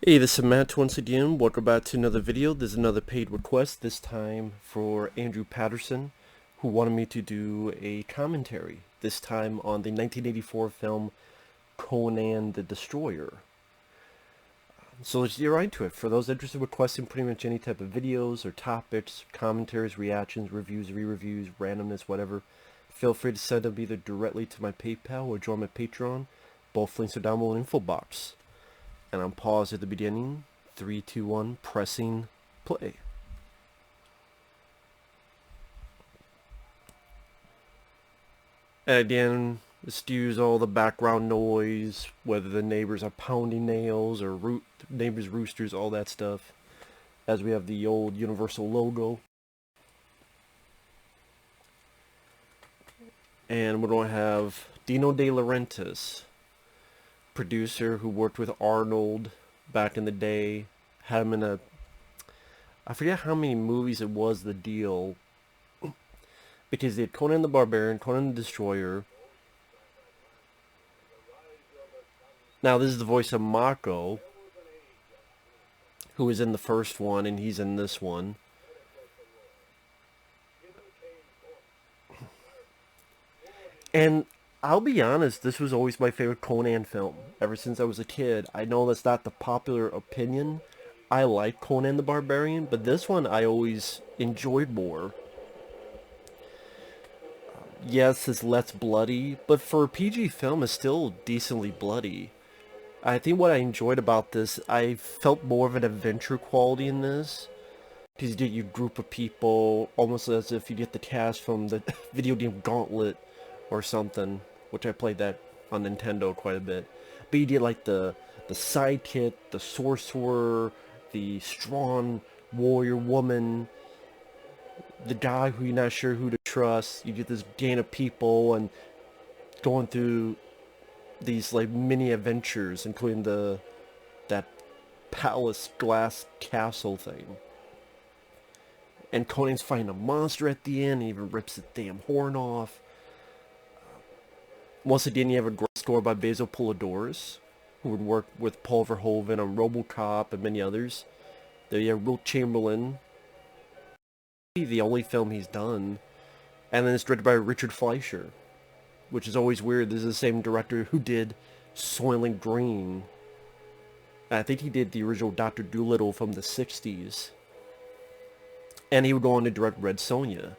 Hey, this is Matt once again. Welcome back to another video. There's another paid request, this time for Andrew Patterson, who wanted me to do a commentary, this time on the 1984 film Conan the Destroyer. So let's get right to it. For those interested in requesting pretty much any type of videos or topics, commentaries, reactions, reviews, re-reviews, randomness, whatever, feel free to send them either directly to my PayPal or join my Patreon. Both links are down below in the info box. And I'm paused at the beginning. 3, 2, 1, pressing play. And again, excuse all the background noise, whether the neighbors are pounding nails or neighbors' roosters, all that stuff. As we have the old Universal logo. And we're going to have Dino De Laurentiis, producer who worked with Arnold back in the day. Had him in I forget how many movies it was, the deal, because they had Conan the Barbarian, Conan the Destroyer. Now this is the voice of Mako, who was in the first one, and he's in this one. And I'll be honest, this was always my favorite Conan film, ever since I was a kid. I know that's not the popular opinion. I like Conan the Barbarian, but this one I always enjoyed more. Yes, it's less bloody, but for a PG film, it's still decently bloody. I think what I enjoyed about this, I felt more of an adventure quality in this. Because you get your group of people, almost as if you get the cast from the video game Gauntlet or something, which I played that on Nintendo quite a bit. But you get like the sidekick, the sorcerer, the strong warrior woman, the guy who you're not sure who to trust. You get this gang of people and going through these like mini adventures, including that palace glass castle thing. And Conan's fighting a monster at the end. He even rips the damn horn off. Once again, you have a great score by Basil Polidoris, who would work with Paul Verhoeven on RoboCop and many others. There you have Wilt Chamberlain, the only film he's done. And then it's directed by Richard Fleischer, which is always weird. This is the same director who did Soylent Green. I think he did the original Dr. Dolittle from the 60s. And he would go on to direct Red Sonja.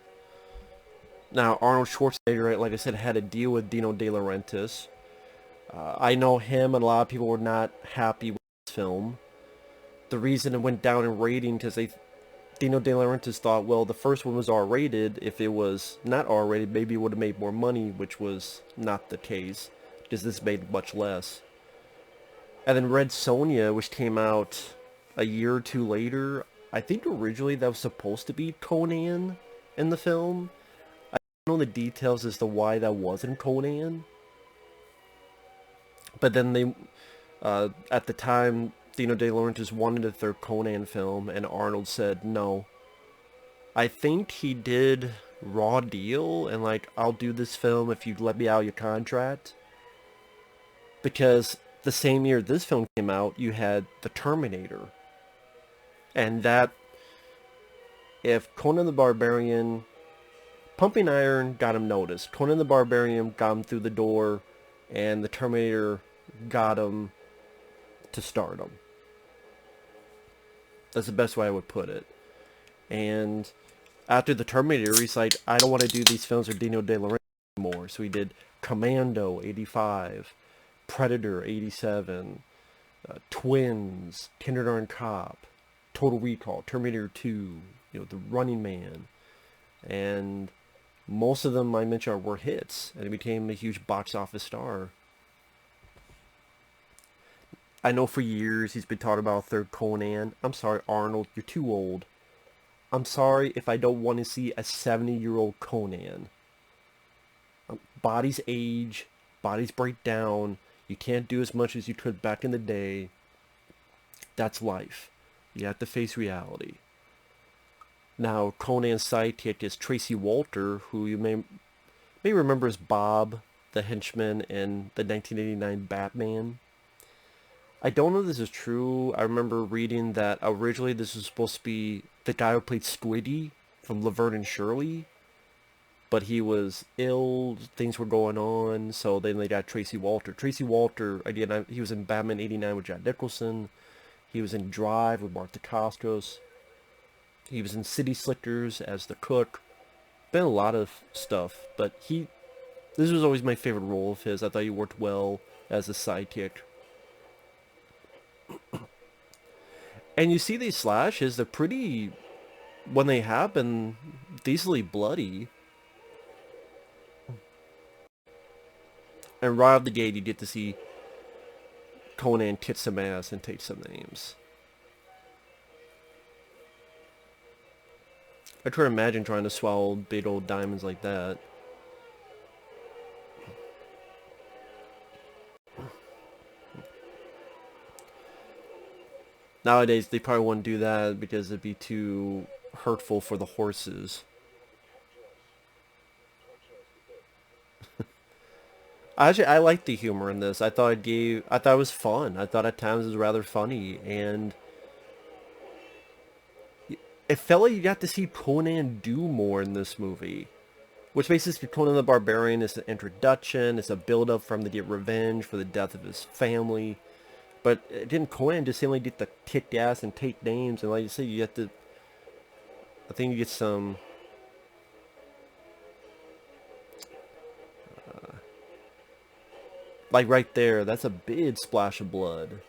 Now, Arnold Schwarzenegger, like I said, had a deal with Dino De Laurentiis. I know him and a lot of people were not happy with this film. The reason it went down in rating because Dino De Laurentiis thought, well, the first one was R-rated. If it was not R-rated, maybe it would have made more money, which was not the case, because this made much less. And then Red Sonja, which came out a year or two later, I think originally that was supposed to be Conan in the film. I don't know the details as to why that wasn't Conan. But then they, at the time, Dino De Laurentiis wanted a third Conan film, and Arnold said no. I think he did raw deal, and like, I'll do this film if you let me out of your contract. Because the same year this film came out, you had The Terminator. And that, if Conan the Barbarian, Pumping Iron got him noticed, Conan the Barbarian got him through the door, and The Terminator got him to stardom. That's the best way I would put it. And after The Terminator, he's like, I don't want to do these films with Dino De Laurentiis anymore. So he did Commando, 85, Predator, 87, Twins, Kindergarten Cop, Total Recall, Terminator 2, The Running Man. And most of them I mentioned were hits, and he became a huge box office star. I know for years he's been talking about a third Conan. I'm sorry, Arnold, you're too old. I'm sorry if I don't want to see a 70-year-old Conan. Bodies age, bodies break down. You can't do as much as you could back in the day. That's life. You have to face reality. Now, Conan's sidekick is Tracey Walter, who you may remember as Bob, the henchman in the 1989 Batman. I don't know if this is true. I remember reading that originally this was supposed to be the guy who played Squiddy from Laverne and Shirley, but he was ill, things were going on, so then they got Tracey Walter. Tracey Walter, again, he was in Batman '89 with Jack Nicholson. He was in Drive with Mark Dacascos. He was in City Slickers as the cook. Been a lot of stuff, but this was always my favorite role of his. I thought he worked well as a sidekick. And you see these slashes, they're pretty, when they happen, decently bloody. And right out the gate, you get to see Conan kick some ass and take some names. I try to imagine trying to swallow big old diamonds like that. Nowadays, they probably wouldn't do that because it'd be too hurtful for the horses. Actually, I liked the humor in this. I thought it was fun. I thought at times it was rather funny, and it felt like you got to see Conan do more in this movie. Which basically Conan the Barbarian is an introduction, it's a build-up for him to get revenge for the death of his family. But didn't Conan just seem like get to kick ass and take names, and like you said, you have to, I think you get some, like right there, that's a big splash of blood.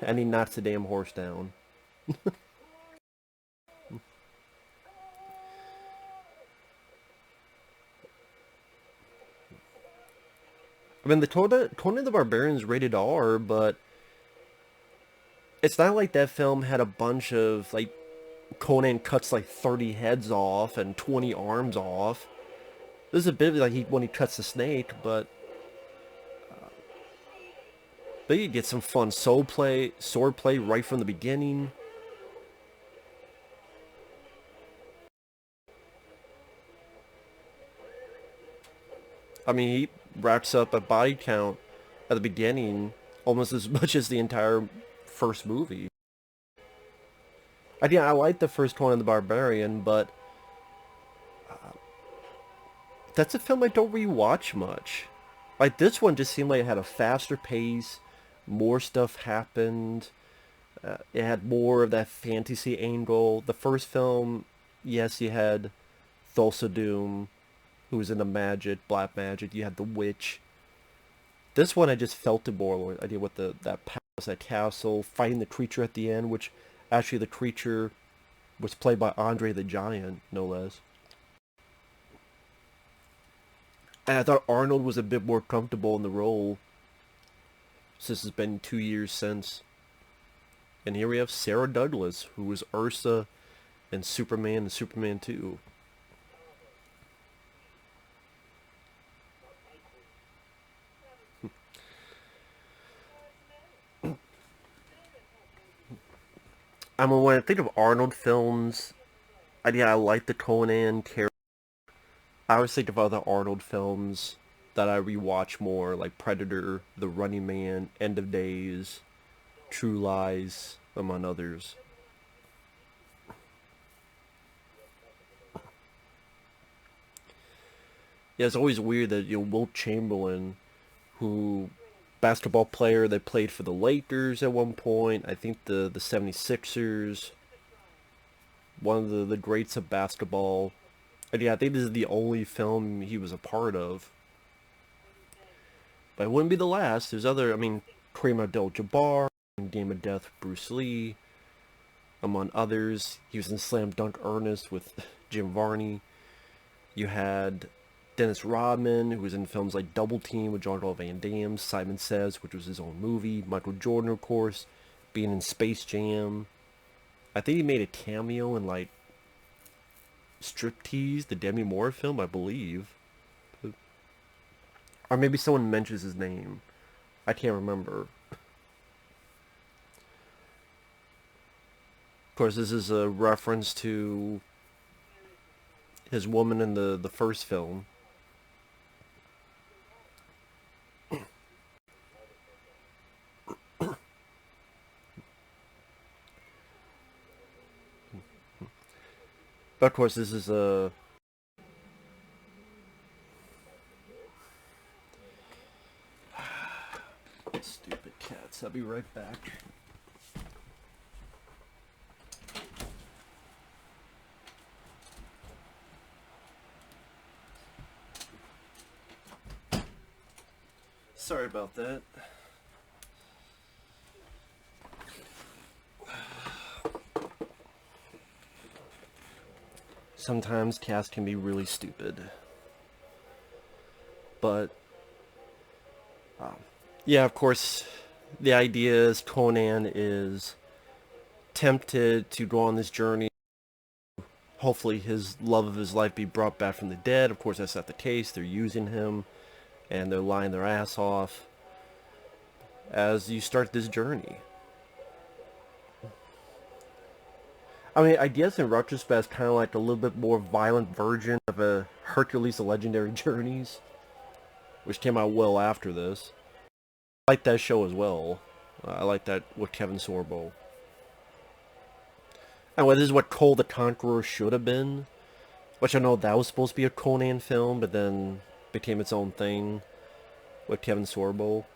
And he knocks the damn horse down. I mean, the Conan the Barbarian is rated R, but it's not like that film had a bunch of, like, Conan cuts like 30 heads off and 20 arms off. This is a bit like when he cuts the snake, but you get some fun swordplay right from the beginning. I mean, he racks up a body count at the beginning almost as much as the entire first movie. I like the first Conan the Barbarian, but that's a film I don't rewatch much. Like, this one just seemed like it had a faster pace, more stuff happened, it had more of that fantasy angle. The first film, yes, you had Thulsa Doom, who was into magic, black magic, you had the witch. This one I just felt it more. I did with that palace, that castle, fighting the creature at the end, which actually the creature was played by Andre the Giant, no less. And I thought Arnold was a bit more comfortable in the role, since it's been 2 years since. And here we have Sarah Douglas, who was Ursa in Superman and Superman 2. I mean, when I think of Arnold films, I like the Conan character. I always think of other Arnold films that I rewatch more, like Predator, The Running Man, End of Days, True Lies, among others. Yeah, it's always weird that, Wilt Chamberlain, who basketball player that played for the Lakers at one point, I think the 76ers, one of the greats of basketball. And yeah, I think this is the only film he was a part of. But it wouldn't be the last. There's other, I mean, Kareem Abdul-Jabbar, Game of Death, Bruce Lee, among others. He was in Slam Dunk Ernest with Jim Varney. You had Dennis Rodman, who was in films like Double Team with Jean-Claude Van Damme, Simon Says, which was his own movie, Michael Jordan, of course, being in Space Jam. I think he made a cameo in, like, Striptease, the Demi Moore film, I believe. Or maybe someone mentions his name. I can't remember. Of course, this is a reference to his woman in the first film. But of course, this is a... Stupid cats. I'll be right back. Sorry about that. Sometimes cats can be really stupid. But, yeah, of course, the idea is Conan is tempted to go on this journey. Hopefully his love of his life be brought back from the dead. Of course, that's not the case. They're using him, and they're lying their ass off as you start this journey. I mean, I guess in retrospect, it's kind of like a little bit more violent version of a Hercules: The Legendary Journeys, which came out well after this. I like that show as well. I like that with Kevin Sorbo. Anyway, this is what Cole the Conqueror should have been, which I know that was supposed to be a Conan film, but then became its own thing with Kevin Sorbo.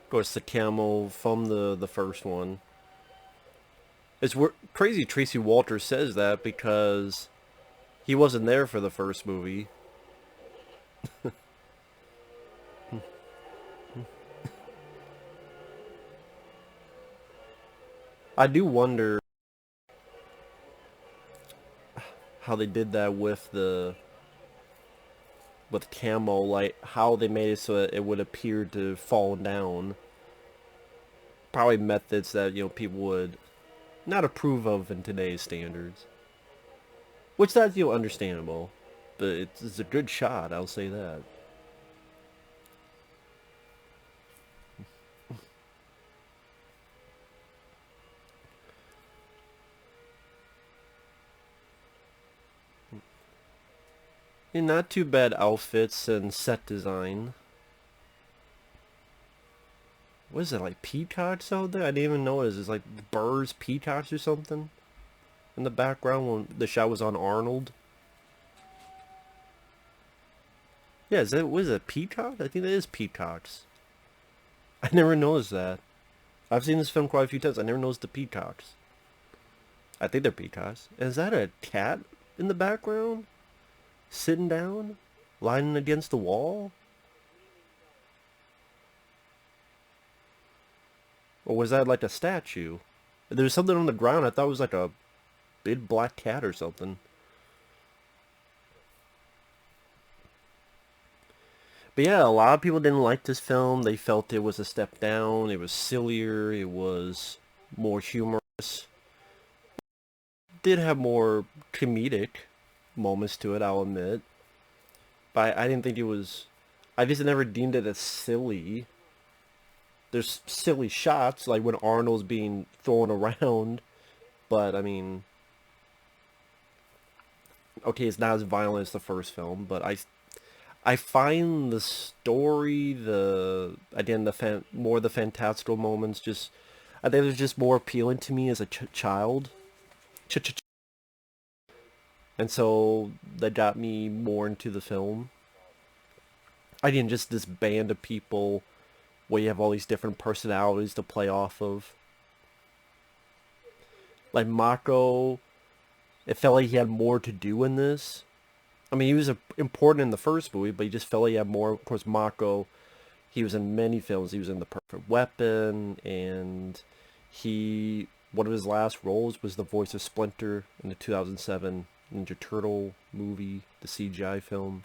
Of course, the camel from the first one. It's crazy Tracey Walter says that because he wasn't there for the first movie. I do wonder how they did that with camo, like how they made it so that it would appear to fall down. Probably methods that, you know, people would not approve of in today's standards. Which that's, you know, understandable. But it's a good shot, I'll say that. And not too bad outfits and set design. What is it, like peacocks out there? I didn't even notice. It's like birds, peacocks or something in the background when the shot was on Arnold. Yeah, what is it, peacock? I think that is peacocks. I never noticed that. I've seen this film quite a few times. I never noticed the peacocks. I think they're peacocks. Is that a cat in the background? Sitting down? Lying against the wall? Or was that like a statue? There was something on the ground. I thought it was like a big black cat or something. But yeah, a lot of people didn't like this film. They felt it was a step down. It was sillier. It was more humorous. Did have more comedic moments to it, I'll admit. But I didn't think it was... I just never deemed it as silly. There's silly shots, like when Arnold's being thrown around. But, I mean... Okay, it's not as violent as the first film, but I find the story, again, more the fantastical moments, just... I think it was just more appealing to me as a child. And so that got me more into the film. Again, just this band of people where you have all these different personalities to play off of. Like Mako, it felt like he had more to do in this. I mean, he was important in the first movie, but he just felt like he had more. Of course, Mako, he was in many films. He was in The Perfect Weapon, and one of his last roles was the voice of Splinter in the 2007 Ninja Turtle movie, the CGI film.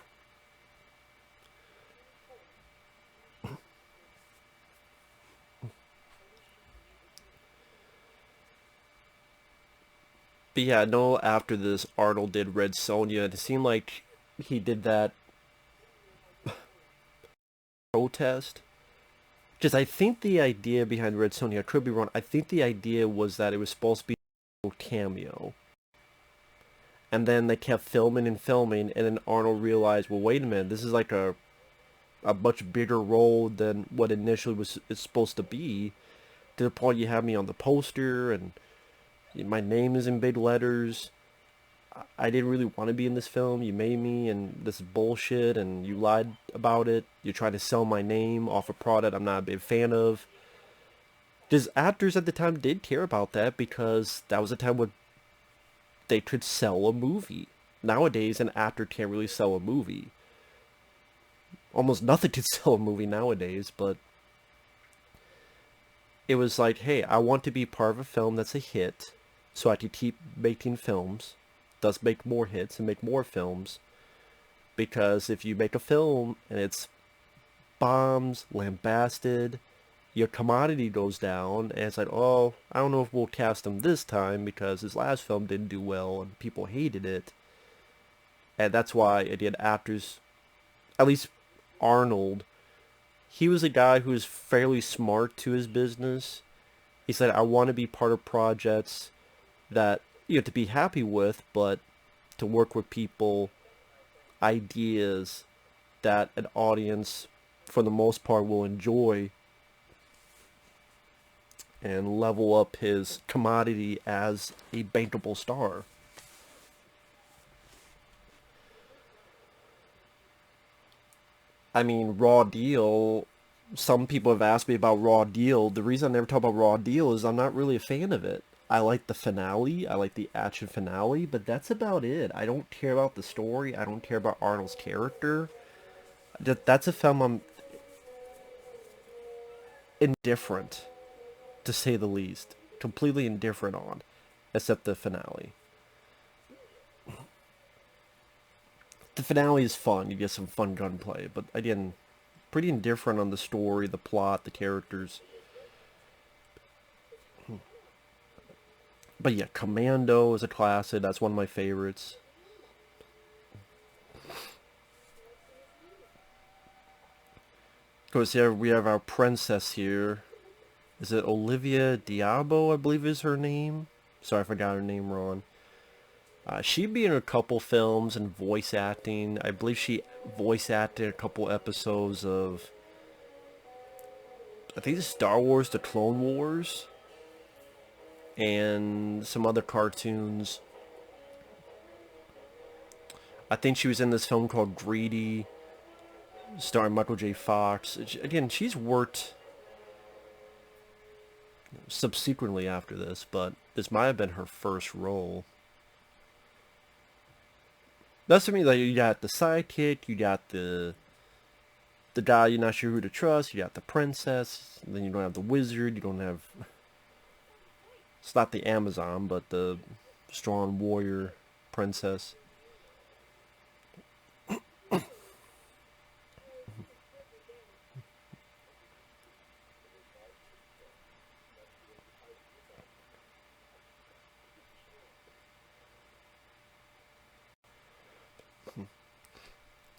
But yeah, I know after this, Arnold did Red Sonja, and it seemed like he did that protest. Because I think the idea behind Red Sonja, I could be wrong, I think the idea was that it was supposed to be cameo. And then they kept filming and filming, and then Arnold realized, well, wait a minute, this is like a much bigger role than what initially it's supposed to be, to the point you have me on the poster, and my name is in big letters. I didn't really want to be in this film. You made me, and this is bullshit, and you lied about it. You're trying to sell my name off a product I'm not a big fan of. Because actors at the time did care about that, because that was a time when they could sell a movie. Nowadays, an actor can't really sell a movie. Almost nothing can sell a movie nowadays, but it was like, hey, I want to be part of a film that's a hit, so I can keep making films, thus make more hits and make more films. Because if you make a film and it's bombs, lambasted, your commodity goes down, and it's like, oh, I don't know if we'll cast him this time because his last film didn't do well and people hated it. And that's why, again, actors, at least Arnold, he was a guy who was fairly smart to his business. He said, I want to be part of projects that you have to be happy with, but to work with people, ideas that an audience, for the most part, will enjoy, and level up his commodity as a bankable star. I mean, Raw Deal, some people have asked me about Raw Deal. The reason I never talk about Raw Deal is I'm not really a fan of it. I like the finale, I like the action finale, but that's about it. I don't care about the story, I don't care about Arnold's character. That's a film I'm indifferent, to say the least. Completely indifferent on, except the finale. The finale is fun, you get some fun gunplay, but again, pretty indifferent on the story, the plot, the characters. But yeah, Commando is a classic, that's one of my favorites. Of course, here we have our princess here. Is it Olivia Diabo, I believe is her name? Sorry if I got her name wrong. She'd be in a couple films and voice acting. I believe she voice acted a couple episodes of, I think it's Star Wars: The Clone Wars, and some other cartoons. I think she was in this film called Greedy, starring Michael J. Fox. Again, she's worked subsequently after this, but this might have been her first role. That's to me, like, you got the sidekick, you got the guy you're not sure who to trust, you got the princess, then you don't have the wizard, you don't have, it's not the Amazon, but the strong warrior princess.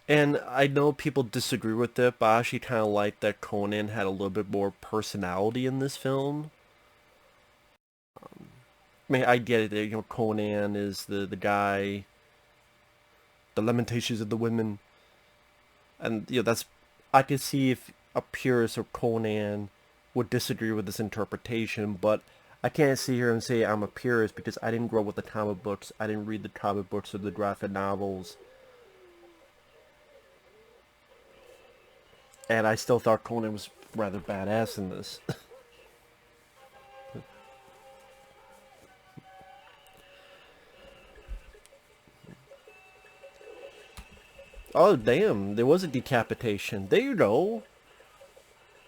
And I know people disagree with it, but I actually kind of like that Conan had a little bit more personality in this film. I mean, I get it, you know, Conan is the guy, the lamentations of the women, and, you know, that's, I could see if a purist of Conan would disagree with this interpretation, but I can't sit here and say I'm a purist because I didn't grow up with the comic books, I didn't read the comic books or the graphic novels. And I still thought Conan was rather badass in this. Oh, damn. There was a decapitation. There you go.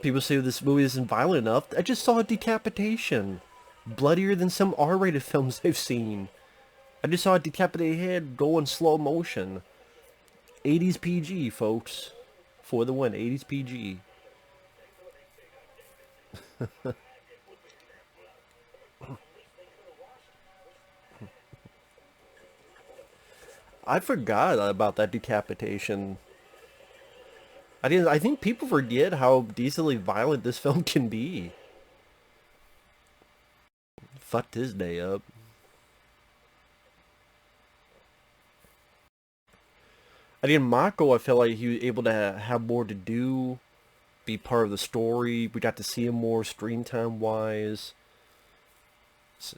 People say this movie isn't violent enough. I just saw a decapitation. Bloodier than some R-rated films I've seen. I just saw a decapitated head go in slow motion. 80s PG, folks. For the win, 80s PG. I forgot about that decapitation. I think people forget how decently violent this film can be. Fucked his day up. Again, Mako, I feel like he was able to have more to do, be part of the story. We got to see him more screen time wise.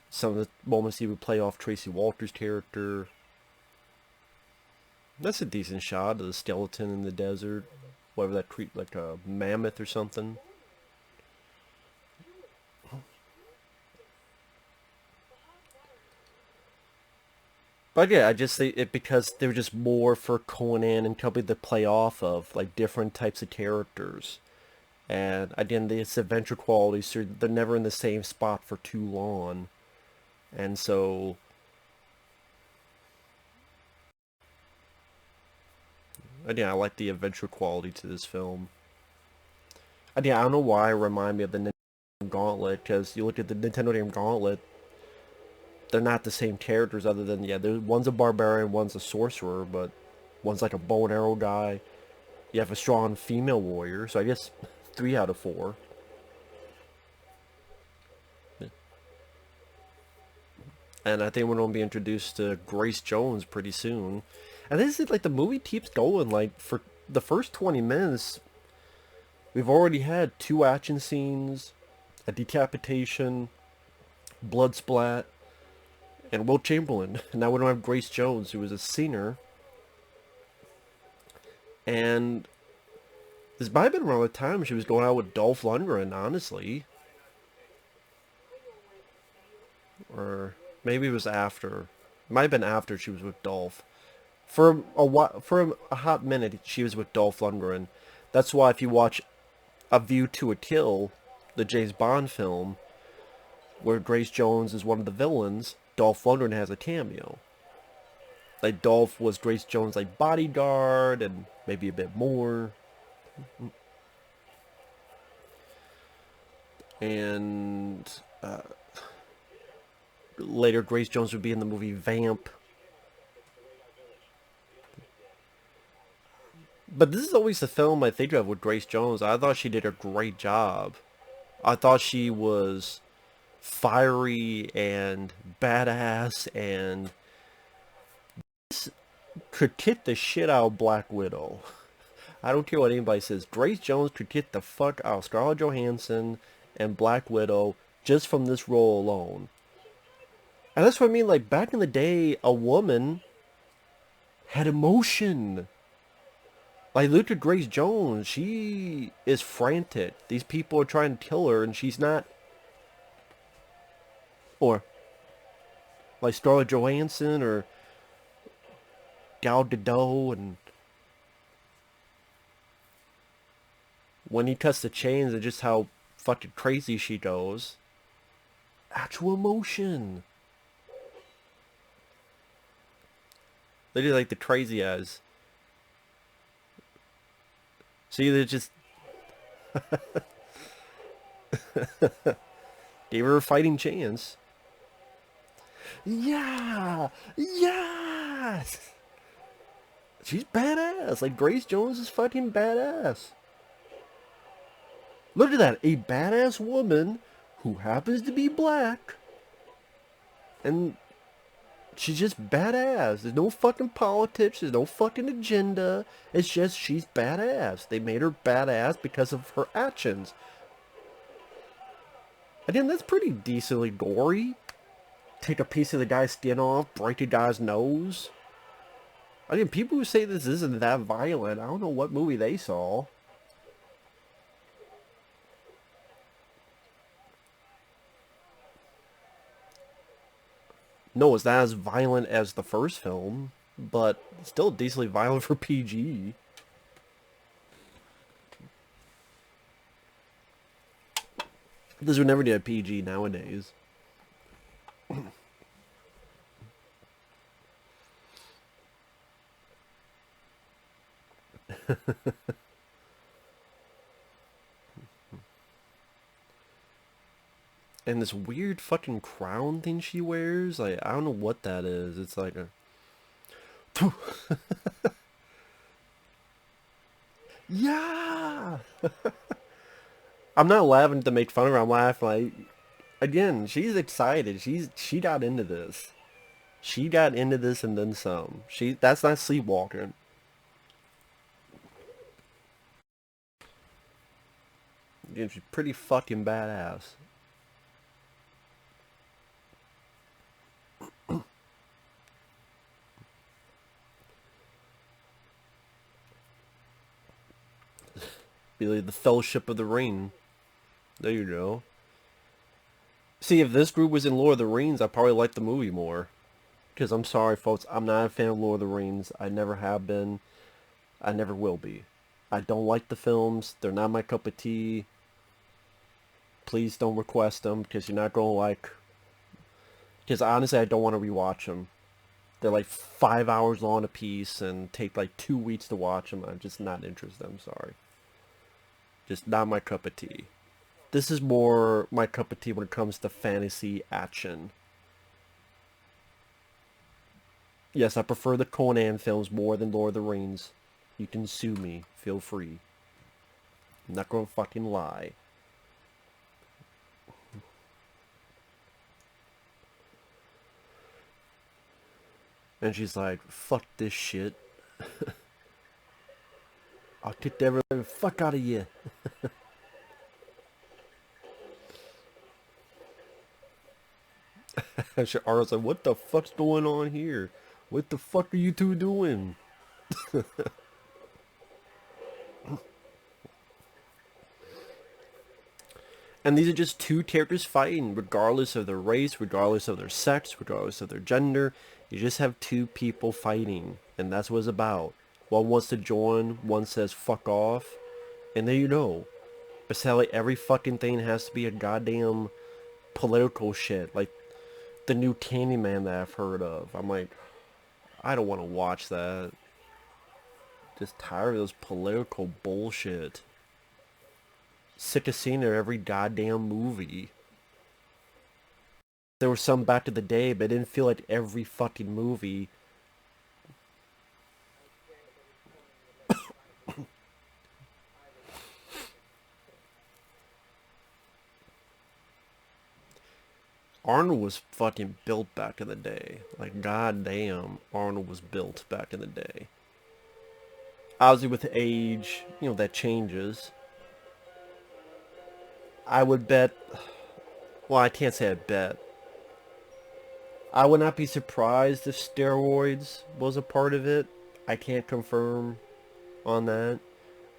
Some of the moments he would play off Tracey Walter's character. That's a decent shot of the skeleton in the desert. Whatever that creep, like a mammoth or something. But yeah, I just say it because they were just more for Conan and Company to play off of, like different types of characters. And again, this adventure quality, so they're never in the same spot for too long. And so, again, I like the adventure quality to this film. Again, I don't know why it reminded me of the Nintendo Gauntlet, because you look at the Nintendo game Gauntlet, they're not the same characters other than, yeah, one's a barbarian, one's a sorcerer, but one's like a bow and arrow guy. You have a strong female warrior, so I guess 3 out of 4. And I think we're going to be introduced to Grace Jones pretty soon. And this is like the movie keeps going. Like for the first 20 minutes, we've already had 2 action scenes, a decapitation, blood splat, and Wilt Chamberlain. Now we don't have Grace Jones, who was a singer. And this might have been around the time she was going out with Dolph Lundgren, honestly. Or maybe it was after. It might have been after she was with Dolph. For a while, for a hot minute, she was with Dolph Lundgren. That's why if you watch A View to a Kill, the James Bond film, where Grace Jones is one of the villains, Dolph Lundgren has a cameo. Like Dolph was Grace Jones' like bodyguard and maybe a bit more. And later Grace Jones would be in the movie Vamp. But this is always the film I think of with Grace Jones. I thought she did a great job. I thought she was fiery and badass and could kick the shit out of Black Widow. I don't care what anybody says. Grace Jones could kick the fuck out of Scarlett Johansson and Black Widow just from this role alone. And that's what I mean, like back in the day, a woman had emotion. Like, look at Grace Jones. She is frantic. These people are trying to kill her, and she's not. Or, like Scarlett Johansson, or Gal Gadot, and when he cuts the chains, and just how fucking crazy she goes. Actual emotion. They do like the crazy eyes. See, they just gave her a fighting chance. Yeah! Yes! She's badass. Like, Grace Jones is fucking badass. Look at that. A badass woman who happens to be black. And she's just badass. There's no fucking politics. There's no fucking agenda. It's just she's badass. They made her badass because of her actions. Again, that's pretty decently gory. Take a piece of the guy's skin off, break the guy's nose. Again, people who say this isn't that violent, I don't know what movie they saw. No, it's not as violent as the first film, but still decently violent for PG. This would never do a PG nowadays. And this weird fucking crown thing she wears, like, I don't know what that is. It's like a... Yeah! I'm not laughing to make fun of her. I'm laughing like... Again, she's excited. She got into this. She got into this and then some. That's not sleepwalking. Yeah, she's pretty fucking badass. Be like the Fellowship of the Ring. There you go. See, if this group was in Lord of the Rings, I'd probably like the movie more. Because I'm sorry, folks, I'm not a fan of Lord of the Rings. I never have been. I never will be. I don't like the films. They're not my cup of tea. Please don't request them, because you're not going to like... Because honestly, I don't want to rewatch them. They're like 5 hours long a piece and take like 2 weeks to watch them. I'm just not interested. I'm sorry. Just not my cup of tea. This is more my cup of tea when it comes to fantasy action. Yes, I prefer the Conan films more than Lord of the Rings. You can sue me. Feel free. I'm not gonna fucking lie. And she's like, fuck this shit. I'll kick the fuck out of you. And Arnold's like, what the fuck's going on here? What the fuck are you two doing? And these are just two characters fighting, regardless of their race, regardless of their sex, regardless of their gender. You just have two people fighting, and that's what it's about. One wants to join, one says fuck off, and there you go. But sadly, every fucking thing has to be a goddamn political shit, like the new Candyman that I've heard of. I'm like, I don't want to watch that. Just tired of this political bullshit. Sick of seeing it every goddamn movie. There was some back in the day, but it didn't feel like every fucking movie. Arnold was fucking built back in the day. Like, goddamn, Arnold was built back in the day. Obviously, with age, you know, that changes. I would bet... Well, I can't say I bet. I would not be surprised if steroids was a part of it. I can't confirm on that.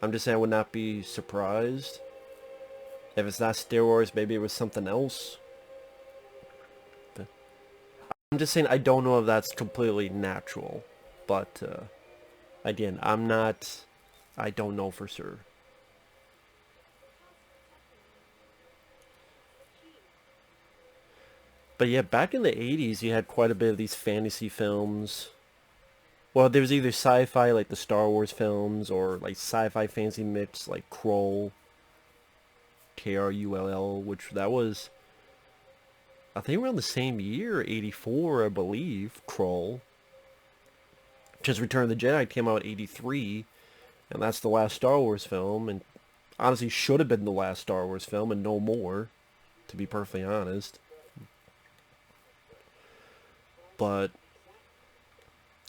I'm just saying I would not be surprised. If it's not steroids, maybe it was something else. But I'm just saying I don't know if that's completely natural. But, again, I don't know for sure. But yeah, back in the 80s, you had quite a bit of these fantasy films. Well, there was either sci-fi, like the Star Wars films, or like sci-fi fantasy mix, like Krull. Krull, which that was, I think around the same year, 84, I believe, Krull. Because Return of the Jedi came out in 83, and that's the last Star Wars film, and honestly should have been the last Star Wars film, and no more, to be perfectly honest. But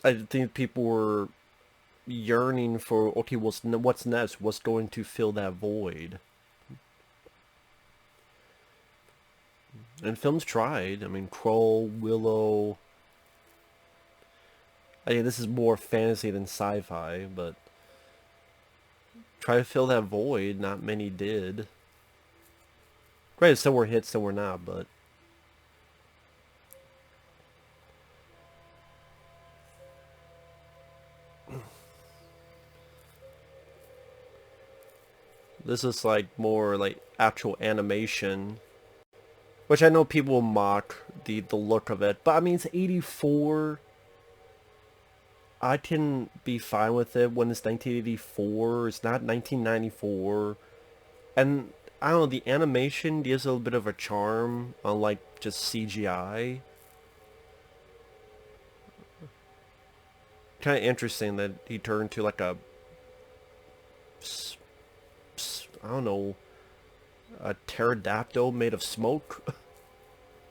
I think people were yearning for, okay, what's next? What's going to fill that void? And films tried. I mean, Krull, Willow. I mean, this is more fantasy than sci-fi, but try to fill that void. Not many did. Granted, some were hits, some were not, but this is like more like actual animation, which I know people will mock the look of it, but I mean it's 84. I can be fine with it when it's 1984. It's not 1994, and I don't know, the animation gives a little bit of a charm, unlike just CGI. Kind of interesting that he turned to like a I don't know, a pterodactyl made of smoke.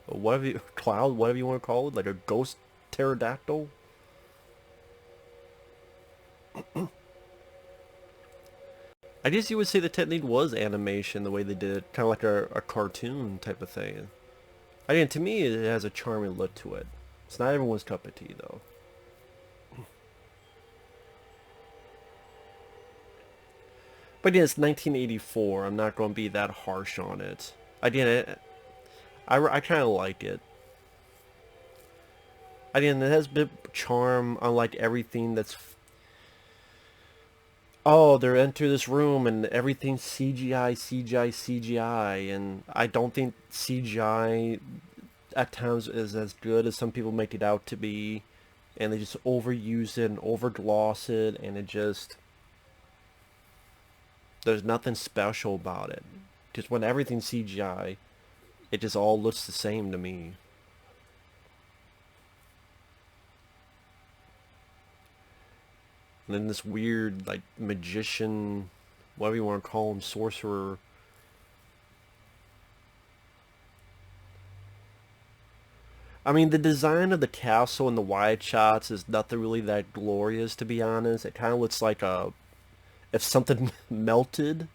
Whatever you, cloud, whatever you want to call it, like a ghost pterodactyl. I guess you would say the technique was animation, the way they did it, kind of like a cartoon type of thing. I mean, to me, it has a charming look to it. It's not everyone's cup of tea, though. But yeah, it's 1984. I'm not going to be that harsh on it. Again, I kind of like it. Again, it has a bit of charm, unlike everything that's... Oh, they're enter this room and everything's CGI, CGI, CGI, and I don't think CGI at times is as good as some people make it out to be, and they just overuse it and overgloss it, and it just... There's nothing special about it. Just when everything's CGI, it just all looks the same to me. And then this weird, like, magician, whatever you want to call him, sorcerer. I mean, the design of the castle and the wide shots is nothing really that glorious, to be honest. It kind of looks like if something melted.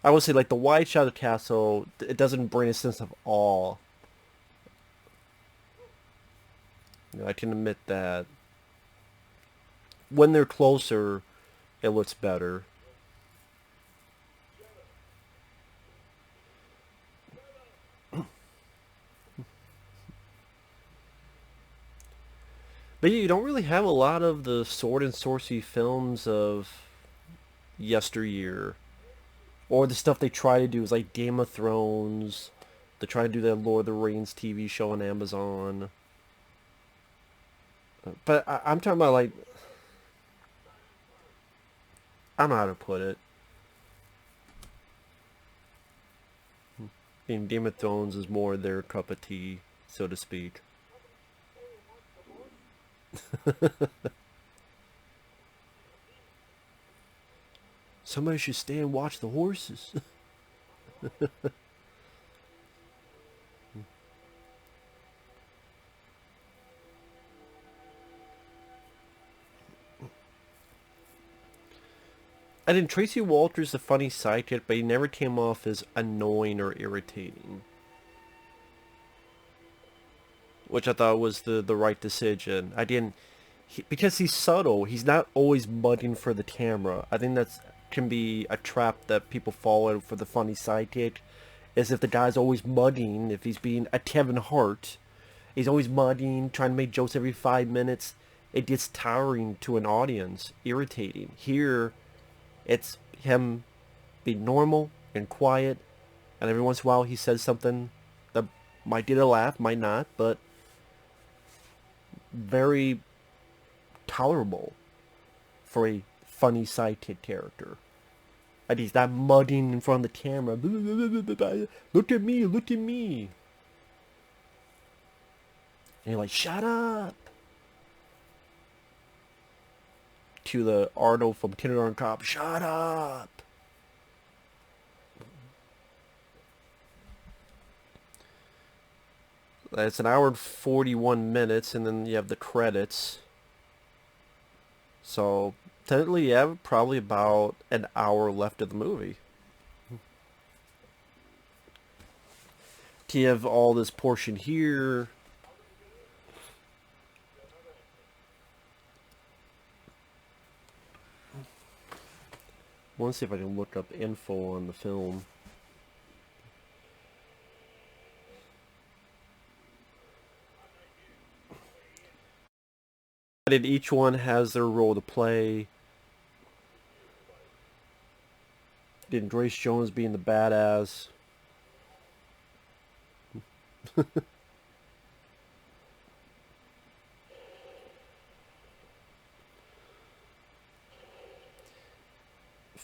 I would say, like, the wide shot of the castle, it doesn't bring a sense of awe. You know, I can admit that. When they're closer, it looks better. But you don't really have a lot of the sword and sorcery films of yesteryear. Or the stuff they try to do is like Game of Thrones. They try to do that Lord of the Rings TV show on Amazon. But I'm talking about, like... I don't know how to put it. I mean, Game of Thrones is more their cup of tea, so to speak. Somebody should stay and watch the horses. And then Tracey Walter's a funny sidekick, but he never came off as annoying or irritating. Which I thought was the right decision. I didn't... because he's subtle, he's not always mudding for the camera. I think that's can be a trap that people fall in for the funny sidekick. Is if the guy's always mudding, if he's being a Kevin Hart, he's always mudding, trying to make jokes every 5 minutes. It gets tiring to an audience, irritating. Here, it's him being normal and quiet, and every once in a while he says something that might get a laugh, might not, but very tolerable for a funny sidekick character. And he's not mudding in front of the camera. Look at me, look at me. And you're like, shut up. To the Arnold from Kindergarten Cop, shut up. It's an hour and 41 minutes, and then you have the credits. So, technically you have probably about an hour left of the movie. You have all this portion here. I want to see if I can look up info on the film. And each one has their role to play. Did Grace Jones being the badass.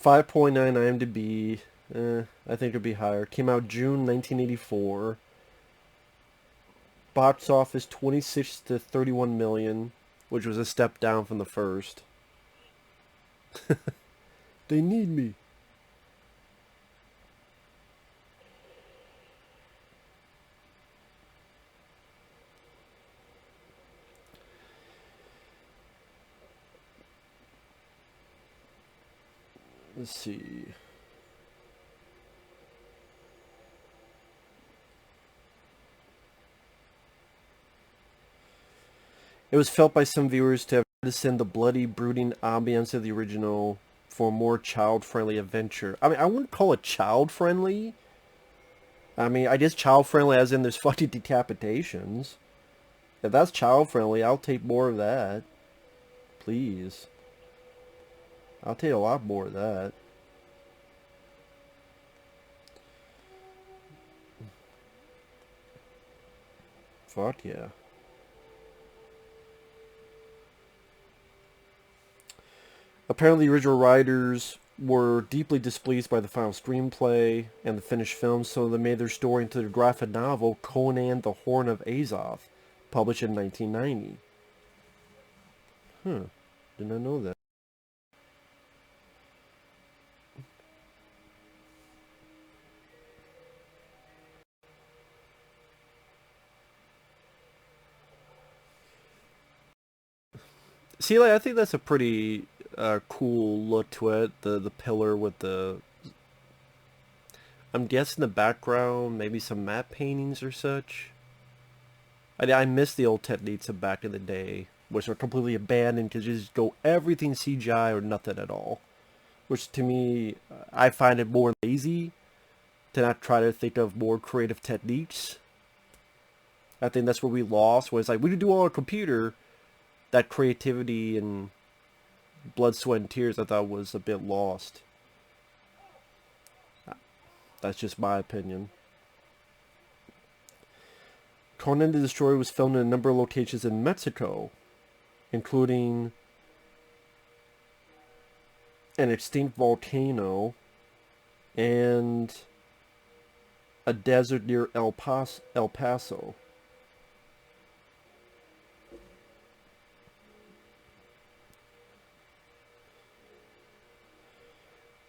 5.9 IMDb. I think it'd be higher. Came out June 1984. Box office 26 to 31 million, which was a step down from the first. They need me. Let's see. It was felt by some viewers to have send the bloody, brooding ambience of the original for a more child-friendly adventure. I mean, I wouldn't call it child-friendly. I mean, I guess child-friendly as in there's fucking decapitations. If that's child-friendly, I'll take more of that. Please. I'll take a lot more of that. Fuck yeah. Apparently, the original writers were deeply displeased by the final screenplay and the finished film, so they made their story into the graphic novel Conan the Horn of Azoth, published in 1990. Huh. Did not know that. See, like, I think that's a pretty cool look to it. The pillar with the... I'm guessing the background, maybe some matte paintings or such. I miss the old techniques of back in the day, which are completely abandoned because you just go everything CGI or nothing at all. Which to me, I find it more lazy to not try to think of more creative techniques. I think that's where we lost, was like, we could do all on a computer. That creativity and blood, sweat, and tears I thought was a bit lost. That's just my opinion. Conan the Destroyer was filmed in a number of locations in Mexico, including an extinct volcano and a desert near El Paso.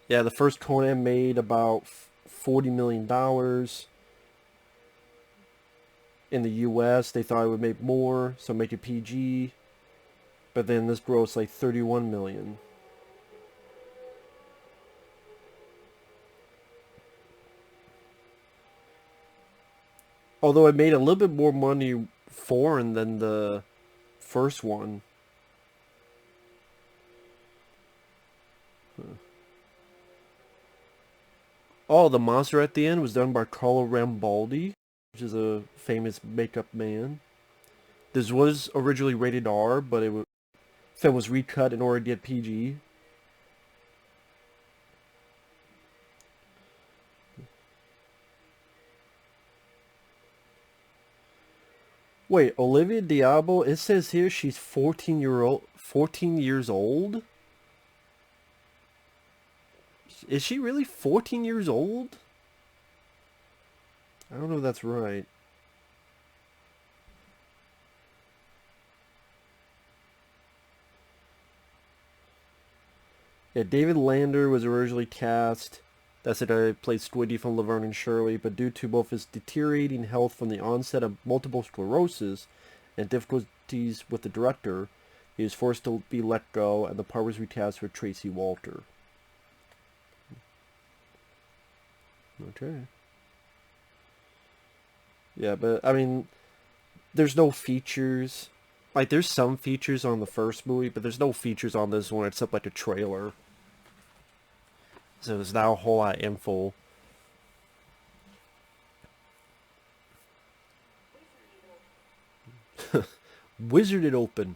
Yeah, the first Conan made about $40 million. In the US, they thought it would make more, so make it PG. But then this grossed like 31 million. Although it made a little bit more money foreign than the first one. Oh, the monster at the end was done by Carlo Rambaldi, which is a famous makeup man. This was originally rated R, but film was recut in order to get PG. Wait, Olivia Diabo, it says here she's 14 years old? Is she really 14 years old? I don't know if that's right. Yeah, David Lander was originally cast. That's it, I played Squiddy from Laverne and Shirley, but due to both his deteriorating health from the onset of multiple sclerosis and difficulties with the director, he was forced to be let go, and the part was recast with Tracey Walter. Okay. Yeah, but, I mean, there's no features. Like, there's some features on the first movie, but there's no features on this one except, like, a trailer. So there's now a whole lot of info. Wizard it open.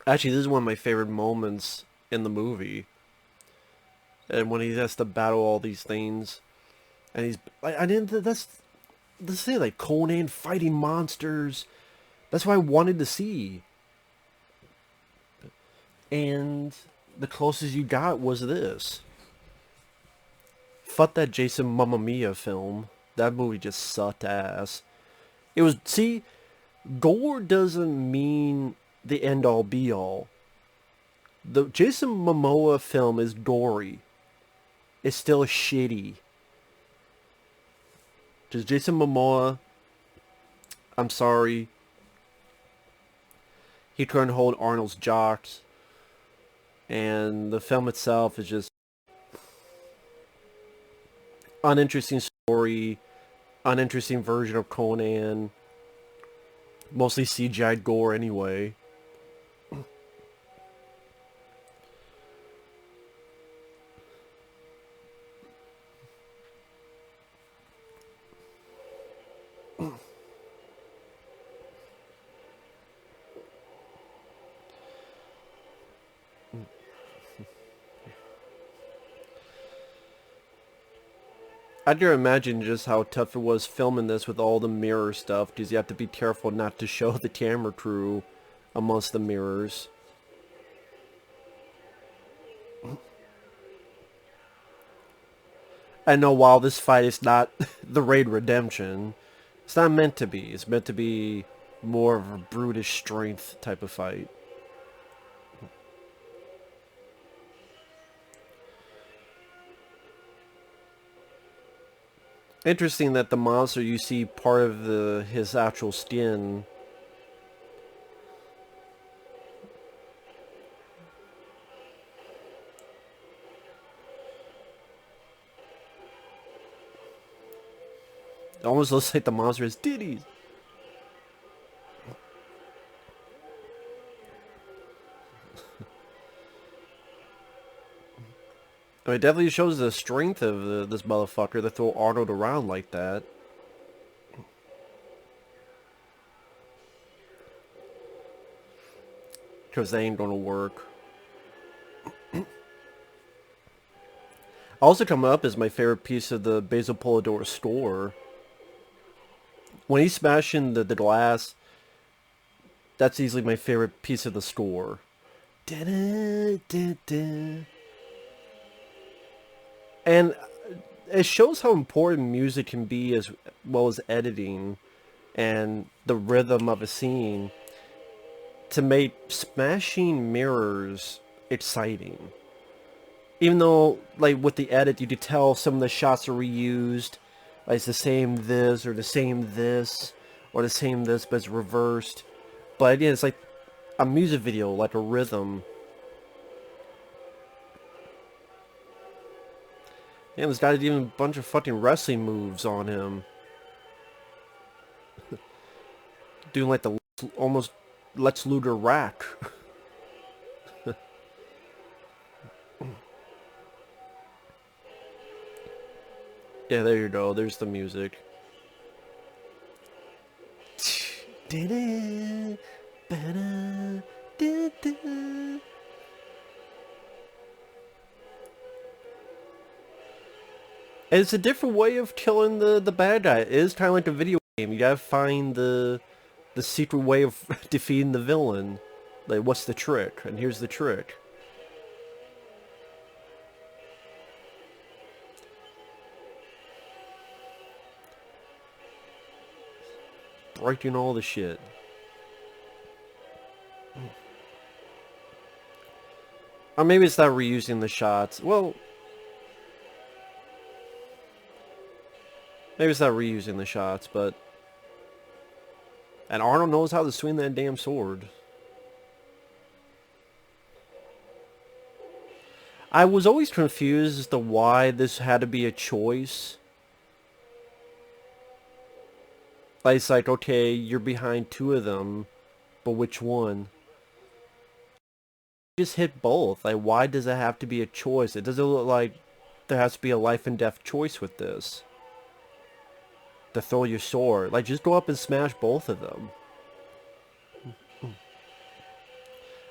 Actually, this is one of my favorite moments in the movie. And when he has to battle all these things. And he's... I didn't... That's... Let's say, like, Conan fighting monsters. That's what I wanted to see. And the closest you got was this. Fuck that Jason Mamma Mia film. That movie just sucked ass. It was... See, gore doesn't mean the end-all be-all. The Jason Momoa film is gory. It's still shitty. Just Jason Momoa I'm sorry. He couldn't hold Arnold's jocks. And the film itself is just uninteresting story, uninteresting version of Conan. Mostly CGI gore anyway. I can imagine just how tough it was filming this with all the mirror stuff, because you have to be careful not to show the camera crew amongst the mirrors. I know while this fight is not the Raid Redemption, it's not meant to be. It's meant to be more of a brutish strength type of fight. Interesting that the monster, you see part of his actual skin. It almost looks like the monster has titties. I mean, it definitely shows the strength of this motherfucker to throw Arnold around like that. Because they ain't gonna work. Also coming up is my favorite piece of the Basil Polidor score. When he's smashing the glass, that's easily my favorite piece of the score. Da-da-da-da. And it shows how important music can be as well as editing and the rhythm of a scene to make smashing mirrors exciting. Even though, like, with the edit, you could tell some of the shots are reused. Like, it's the same this, or the same this, or the same this, but it's reversed. But again, it's like a music video, like a rhythm. Yeah, this guy's even a bunch of fucking wrestling moves on him. Doing like the almost Lex Luger rack. Yeah, there you go. There's the music. And it's a different way of killing the bad guy. It is kind of like a video game. You gotta find the secret way of defeating the villain. Like, what's the trick? And here's the trick. Breaking all the shit. Or maybe it's not reusing the shots. Well, maybe it's not reusing the shots, but... And Arnold knows how to swing that damn sword. I was always confused as to why this had to be a choice. Like, it's like, okay, you're behind two of them, but which one? Just hit both. Like, why does it have to be a choice? It doesn't look like there has to be a life and death choice with this. To throw your sword. Like, just go up and smash both of them.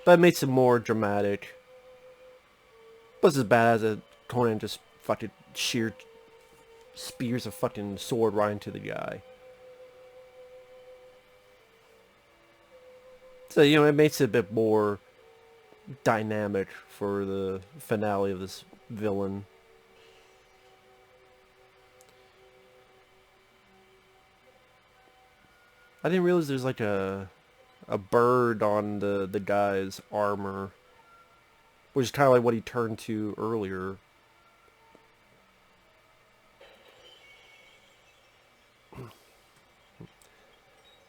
But it makes it more dramatic. But it's as bad as a Conan just fucking sheer spears a fucking sword right into the guy. So, you know, it makes it a bit more dynamic for the finale of this villain. I didn't realize there's like a bird on the guy's armor, which is kind of like what he turned to earlier.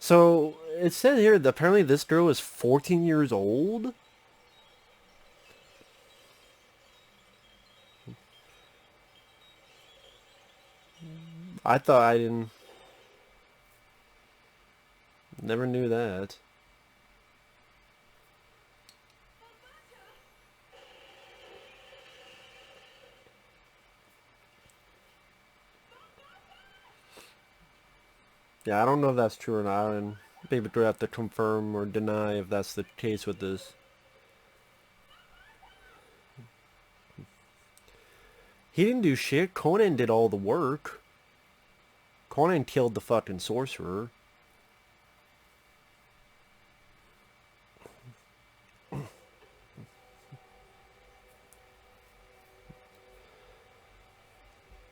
So, it said here that apparently this girl is 14 years old? I thought I didn't... Never knew that. Yeah, I don't know if that's true or not, and maybe we'll have to confirm or deny if that's the case with this. He didn't do shit. Conan did all the work. Conan killed the fucking sorcerer.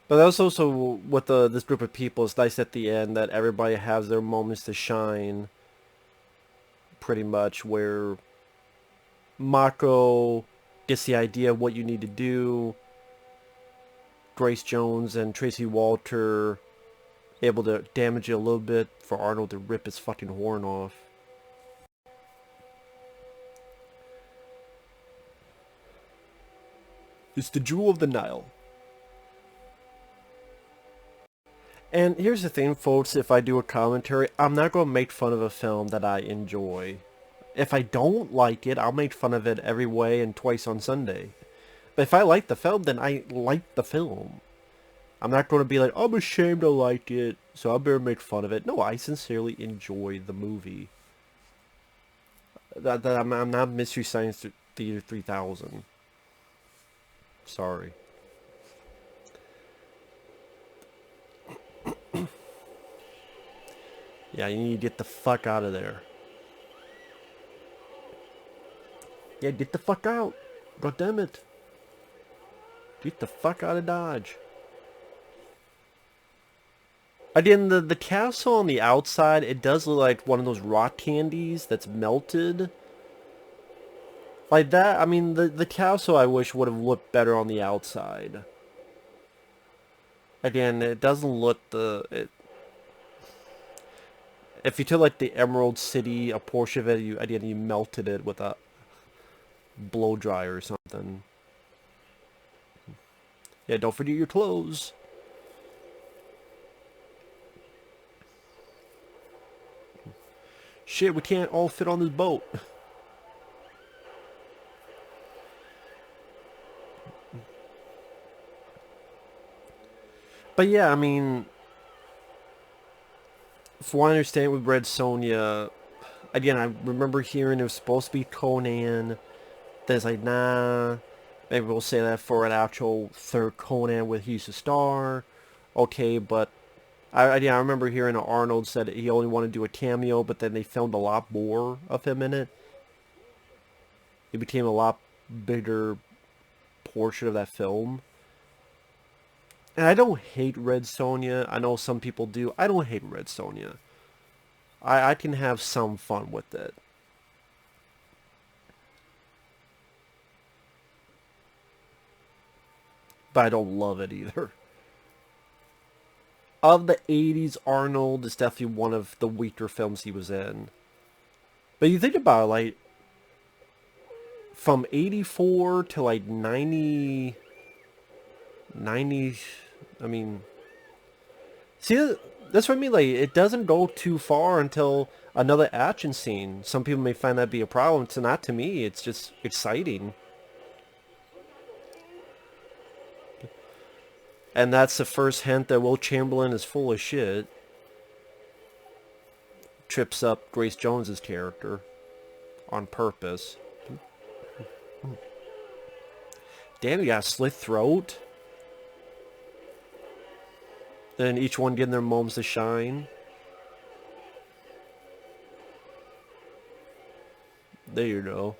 But that's also with this group of people. It's nice at the end that everybody has their moments to shine. Pretty much where Mako gets the idea of what you need to do. Grace Jones and Tracey Walter able to damage it a little bit for Arnold to rip his fucking horn off. It's the jewel of the Nile. And here's the thing, folks, if I do a commentary, I'm not going to make fun of a film that I enjoy. If I don't like it, I'll make fun of it every way and twice on Sunday. But if I like the film, then I like the film. I'm not going to be like, I'm ashamed I like it, so I better make fun of it. No, I sincerely enjoy the movie. I'm not Mystery Science Theater 3000. Sorry. Yeah, you need to get the fuck out of there. Yeah, get the fuck out. God damn it. Get the fuck out of Dodge. Again, the castle on the outside, it does look like one of those rock candies that's melted. Like that, I mean, the castle I wish would have looked better on the outside. Again, it doesn't look if you took like the Emerald City, a portion of it, you melted it with a blow dryer or something. Yeah, don't forget your clothes. Shit, we can't all fit on this boat. But yeah, I mean, from what I understand with Red Sonja, again, I remember hearing it was supposed to be Conan. Then it's like, nah, maybe we'll say that for an actual third Conan where he's a star. Okay, but I remember hearing Arnold said he only wanted to do a cameo, but then they filmed a lot more of him in it. It became a lot bigger portion of that film. And I don't hate Red Sonja. I know some people do. I don't hate Red Sonja. I can have some fun with it. But I don't love it either. Of the 80s, Arnold is definitely one of the weaker films he was in. But you think about it, like, from 84 to like 90, I mean, see, that's what I mean, like, it doesn't go too far until another action scene. Some people may find that be a problem. It's not to me, it's just exciting. And that's the first hint that Wilt Chamberlain is full of shit. Trips up Grace Jones's character on purpose. Damn, you got a slit throat. Then each one getting their moments to shine. There you go.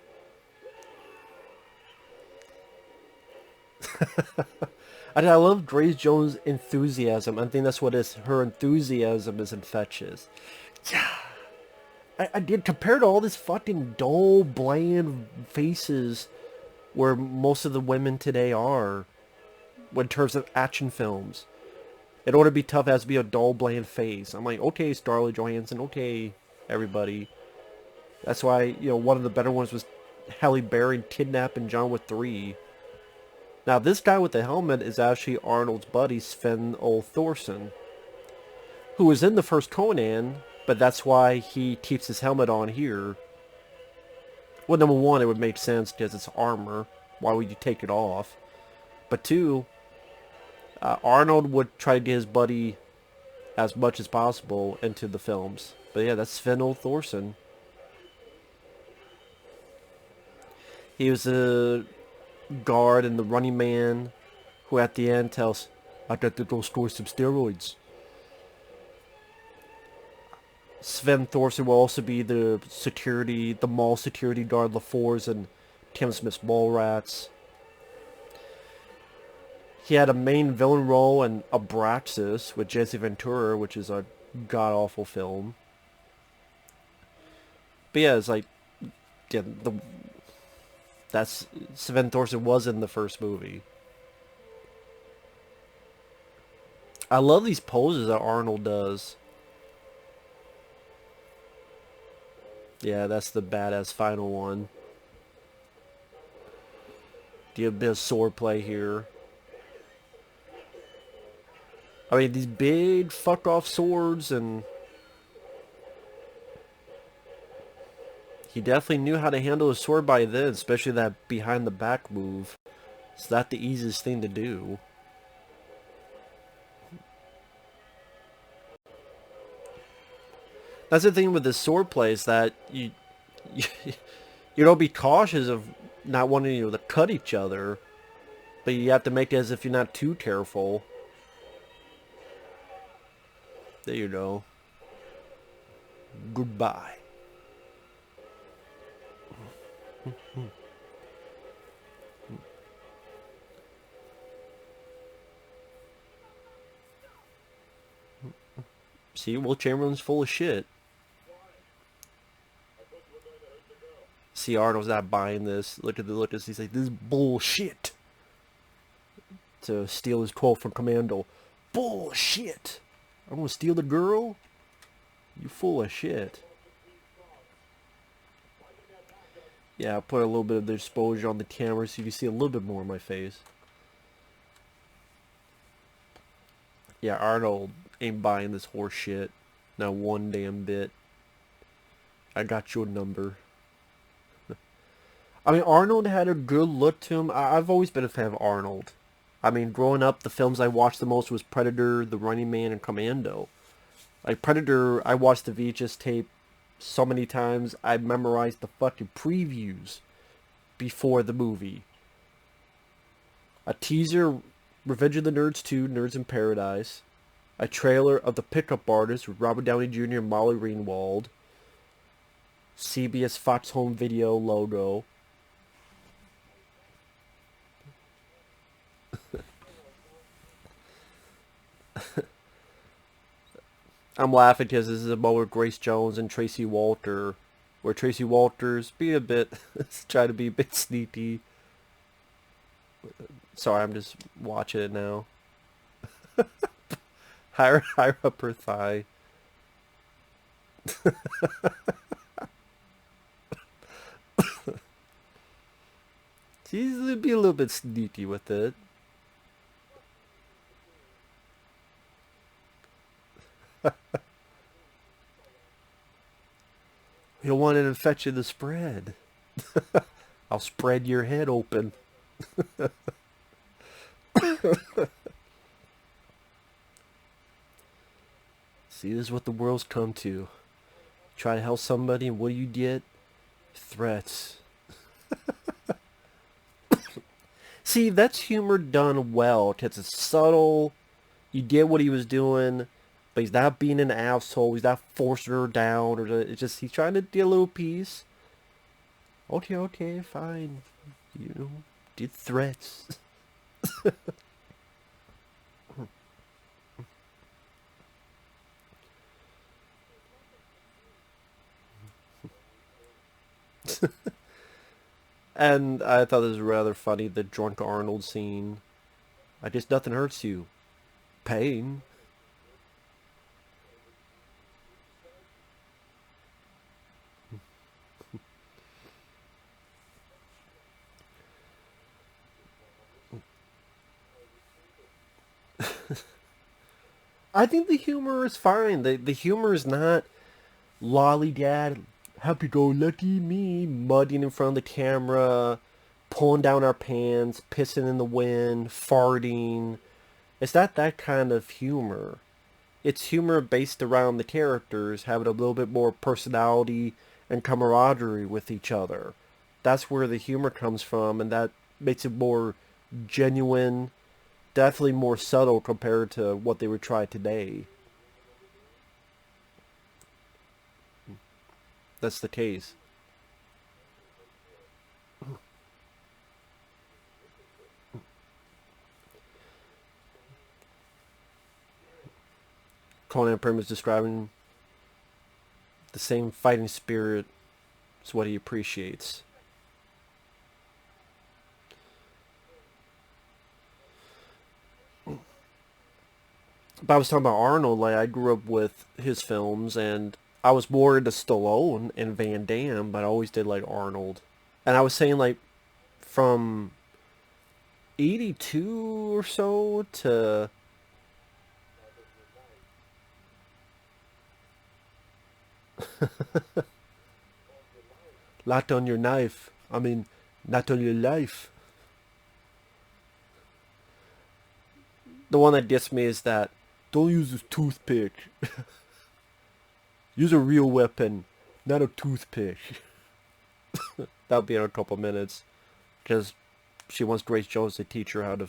I love Grace Jones' enthusiasm. I think that's what it is. Her enthusiasm is infectious. Yeah. I did, compared to all these fucking dull, bland faces where most of the women today are in terms of action films. In order to be tough, it has to be a dull, bland face. I'm like, okay, Scarlett Johansson, okay. everybody. That's why, you know, one of the better ones was Halle Berry kidnapping John Wick 3. Now, this guy with the helmet is actually Arnold's buddy, Sven Thorson, who was in the first Conan, but that's why he keeps his helmet on here. Well, number one, it would make sense because it's armor. Why would you take it off? But two, Arnold would try to get his buddy as much as possible into the films. But yeah, that's Sven Thorson. He was a guard in The Running Man, who at the end tells, I got to go score some steroids. Sven Thorson will also be the mall security guard LaFours and Tim Smith's Mallrats. He had a main villain role in Abraxas with Jesse Ventura, which is a god-awful film. But yeah, it's like, yeah, that's Sven Thorson was in the first movie. I love these poses that Arnold does. Yeah, that's the badass final one. Do a bit of swordplay here. I mean, these big fuck-off swords, and he definitely knew how to handle a sword by then, especially that behind-the-back move. It's not the easiest thing to do. That's the thing with the swordplay, is that you don't be cautious of not wanting to cut each other, but you have to make it as if you're not too careful. There you go. Goodbye. See, Wilt Chamberlain's full of shit. See, Arnold's not buying this. Look at this. He's like, this is bullshit. To steal his quote from Commando. Bullshit. I'm gonna steal the girl? You full of shit. Yeah, I'll put a little bit of the exposure on the camera so you can see a little bit more of my face. Yeah, Arnold ain't buying this horse shit. Not one damn bit. I got your number. I mean, Arnold had a good look to him. I've always been a fan of Arnold. I mean, growing up, the films I watched the most was Predator, The Running Man, and Commando. Like, Predator, I watched the VHS tape so many times, I memorized the fucking previews before the movie. A teaser, Revenge of the Nerds 2, Nerds in Paradise. A trailer of The Pickup Artist with Robert Downey Jr. and Molly Ringwald. CBS Fox Home Video logo. I'm laughing because this is a moment with Grace Jones and Tracey Walter, where Tracey Walter's trying to be a bit sneaky. Sorry, I'm just watching it now. higher up her thigh. She's gonna be a little bit sneaky with it. You'll want to infect you the spread. I'll spread your head open. See, this is what the world's come to. Try to help somebody, and what do you get? Threats. See, that's humor done well, because it's subtle. You get what he was doing, but he's not being an asshole. He's not forcing her down, it's just he's trying to get a little peace. Okay, fine. You know, did threats. And I thought this was rather funny, the drunk Arnold scene. I guess nothing hurts you. Pain. I think the humor is fine. The humor is not lollygag, happy-go-lucky me, mudding in front of the camera, pulling down our pants, pissing in the wind, farting. It's not that kind of humor. It's humor based around the characters having a little bit more personality and camaraderie with each other. That's where the humor comes from, and that makes it more genuine, definitely more subtle compared to what they would try today. That's the case. Conan Prim is describing the same fighting spirit is what he appreciates. But I was talking about Arnold, like I grew up with his films and I was more into Stallone and Van Damme, but I always did like Arnold. And I was saying like from 82 or so to Not on your knife. I mean, not on your life. The one that gets me is that don't use a toothpick. Use a real weapon, not a toothpick. That'll be in a couple minutes. Because she wants Grace Jones to teach her how to...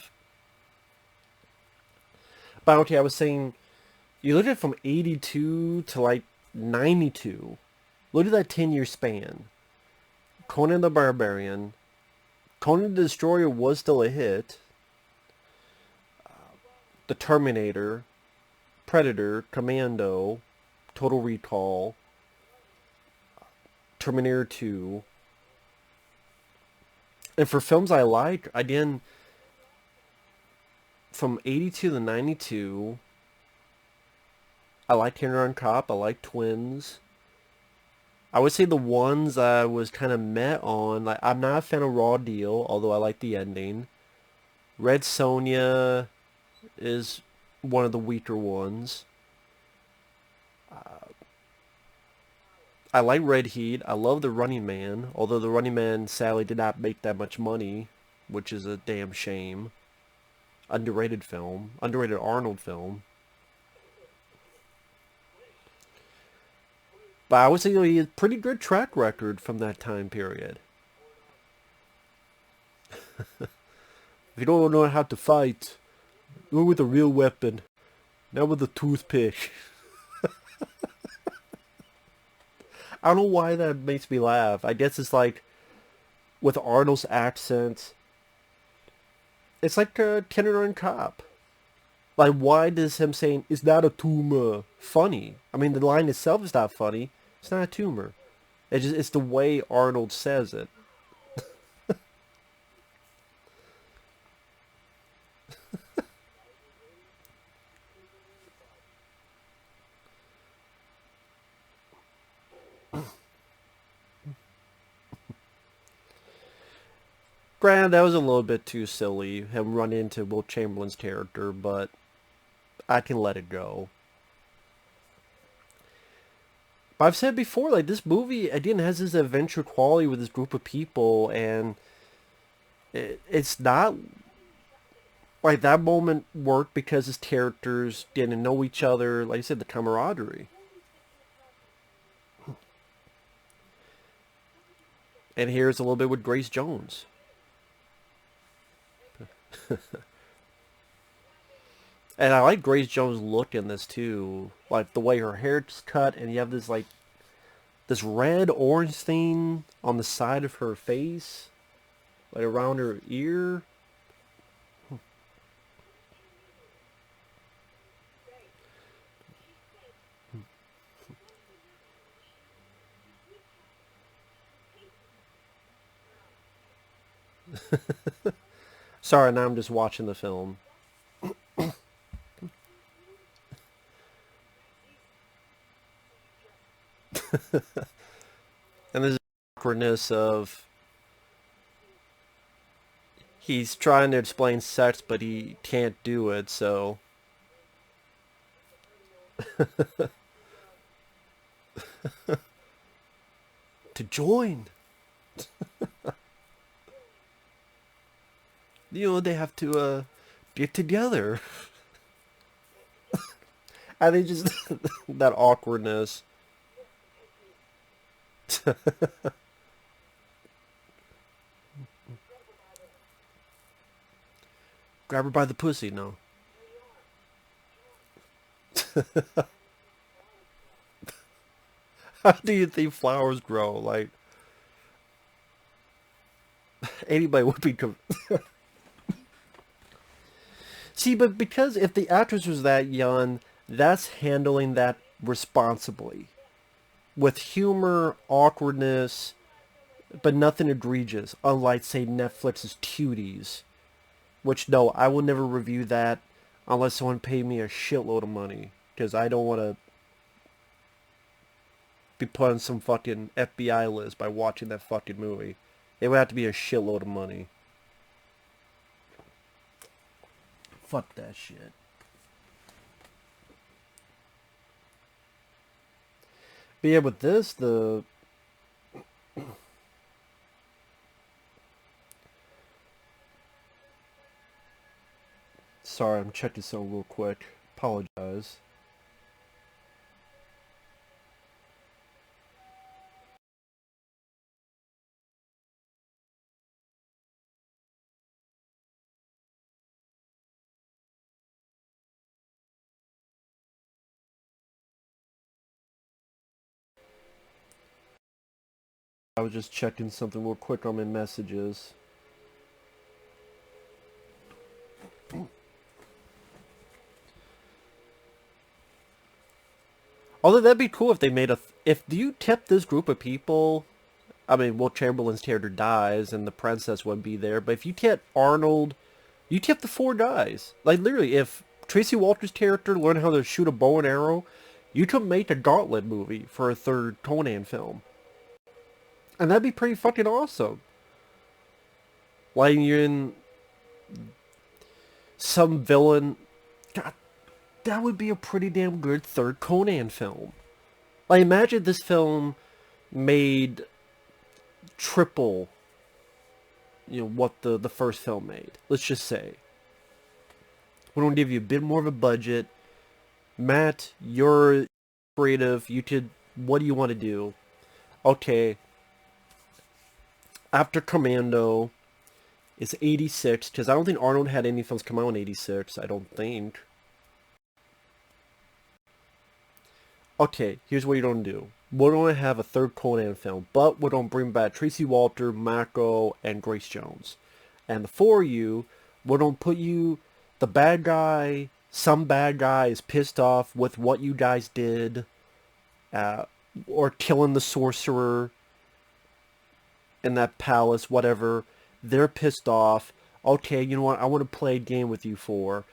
But okay, I was saying, you look at it from 82 to like 92. Look at that 10-year span. Conan the Barbarian. Conan the Destroyer was still a hit. The Terminator. Predator. Commando. Total Recall. Terminator 2. And for films I like, again, from 82 to 92, I like Kindergarten Cop, I like Twins. I would say the ones I was kind of met on, like, I'm not a fan of Raw Deal, although I like the ending. Red Sonja is one of the weaker ones. I like Red Heat. I love The Running Man, although The Running Man sadly did not make that much money, which is a damn shame. Underrated film. Underrated Arnold film. But I would say he has a pretty good track record from that time period. If you don't know how to fight, do it with a real weapon, not with a toothpick. I don't know why that makes me laugh. I guess it's like with Arnold's accent. It's like a kindergarten cop. Like, why does him saying, "Is that a tumor?" funny? I mean, the line itself is not funny. It's not a tumor. It's the way Arnold says it. Granted, that was a little bit too silly, him run into Wilt Chamberlain's character, but I can let it go. But I've said before, like, this movie, again, has this adventure quality with this group of people, and it's not like that moment worked because his characters didn't know each other. Like I said, the camaraderie. And here's a little bit with Grace Jones. And I like Grace Jones' look in this too. Like the way her hair's cut and you have this like this red orange thing on the side of her face. Like around her ear. Sorry, now I'm just watching the film. And there's awkwardness of he's trying to explain sex but he can't do it, so To join. They have to get together. I think just that awkwardness. Grab her by the pussy, no. How do you think flowers grow? Like, anybody would be... See, but because if the actress was that young, that's handling that responsibly. With humor, awkwardness, but nothing egregious. Unlike, say, Netflix's Cuties. Which, no, I will never review that unless someone paid me a shitload of money. Because I don't want to be put on some fucking FBI list by watching that fucking movie. It would have to be a shitload of money. Fuck that shit. But yeah, with this, Sorry, I'm checking something real quick. Apologize. I was just checking something real quick on my messages. Although that'd be cool if they made if you tip this group of people, I mean, Wilt Chamberlain's character dies and the princess wouldn't be there, but if you tip Arnold, you tip the four guys. Like, literally, if Tracey Walter's character learned how to shoot a bow and arrow, you could make a Gauntlet movie for a third Conan film. And that'd be pretty fucking awesome. Like, you're in some villain... God, that would be a pretty damn good third Conan film. Like, imagine this film made triple, what the first film made. Let's just say. We're going to give you a bit more of a budget. Matt, you're creative. What do you want to do? Okay. After Commando, it's 86, because I don't think Arnold had any films come out in 86, I don't think. Okay, here's what you're going to do. We're going to have a third Conan film, but we're going to bring back Tracey Walter, Mako, and Grace Jones. And for you, we're going to put you, the bad guy, some bad guy is pissed off with what you guys did, or killing the sorcerer in that palace, whatever. They're pissed off. Okay, you know what? I want to play a game with you four.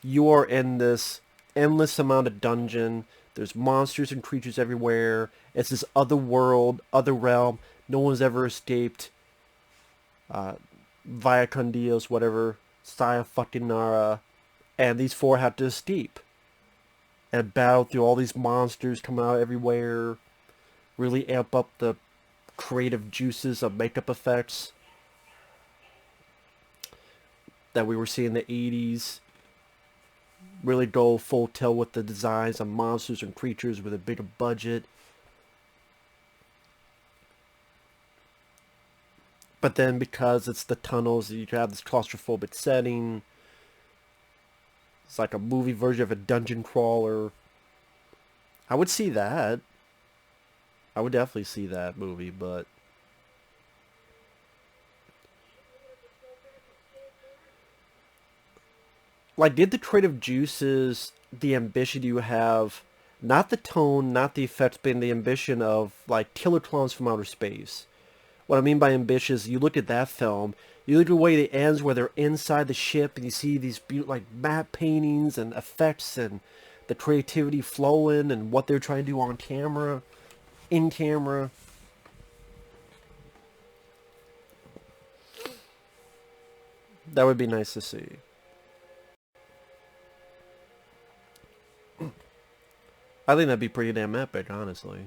You are in this endless amount of dungeon. There's monsters and creatures everywhere. It's this other world, other realm. No one's ever escaped. Via con Dios, whatever. Saya fucking Nara. And these four have to escape. And battle through all these monsters coming out everywhere. Really amp up the creative juices of makeup effects that we were seeing in the 80s. Really go full tilt with the designs of monsters and creatures with a bigger budget. But then because it's the tunnels, you have this claustrophobic setting. It's like a movie version of a dungeon crawler. I would see that. I would definitely see that movie, but... Like, did the creative juices, the ambition you have, not the tone, not the effects, but the ambition of, like, Killer Clowns from Outer Space. What I mean by ambitious, you look at that film, you look at the way it ends where they're inside the ship and you see these, like, map paintings and effects and the creativity flowing and what they're trying to do on camera, in camera. That would be nice to see. I think that'd be pretty damn epic, honestly.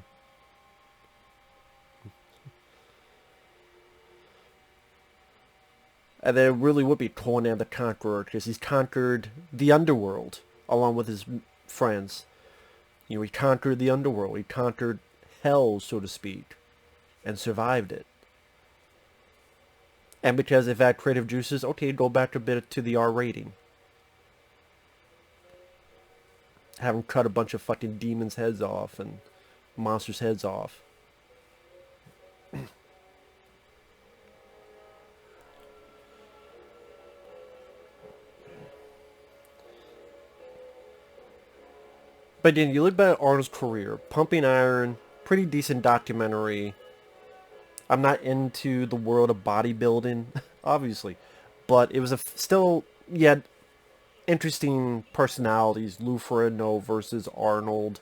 And then it really would be Conan the Conqueror, because he's conquered the underworld, along with his friends. You know, he conquered the underworld. He conquered hell, so to speak, and survived it. And because they've had creative juices, okay, go back a bit to the R rating. Have him cut a bunch of fucking demons' heads off and monsters' heads off. But then you look back at Arnold's career, Pumping Iron, pretty decent documentary. I'm not into the world of bodybuilding, obviously, but it was still, yeah, interesting personalities. Lou Ferrigno versus Arnold.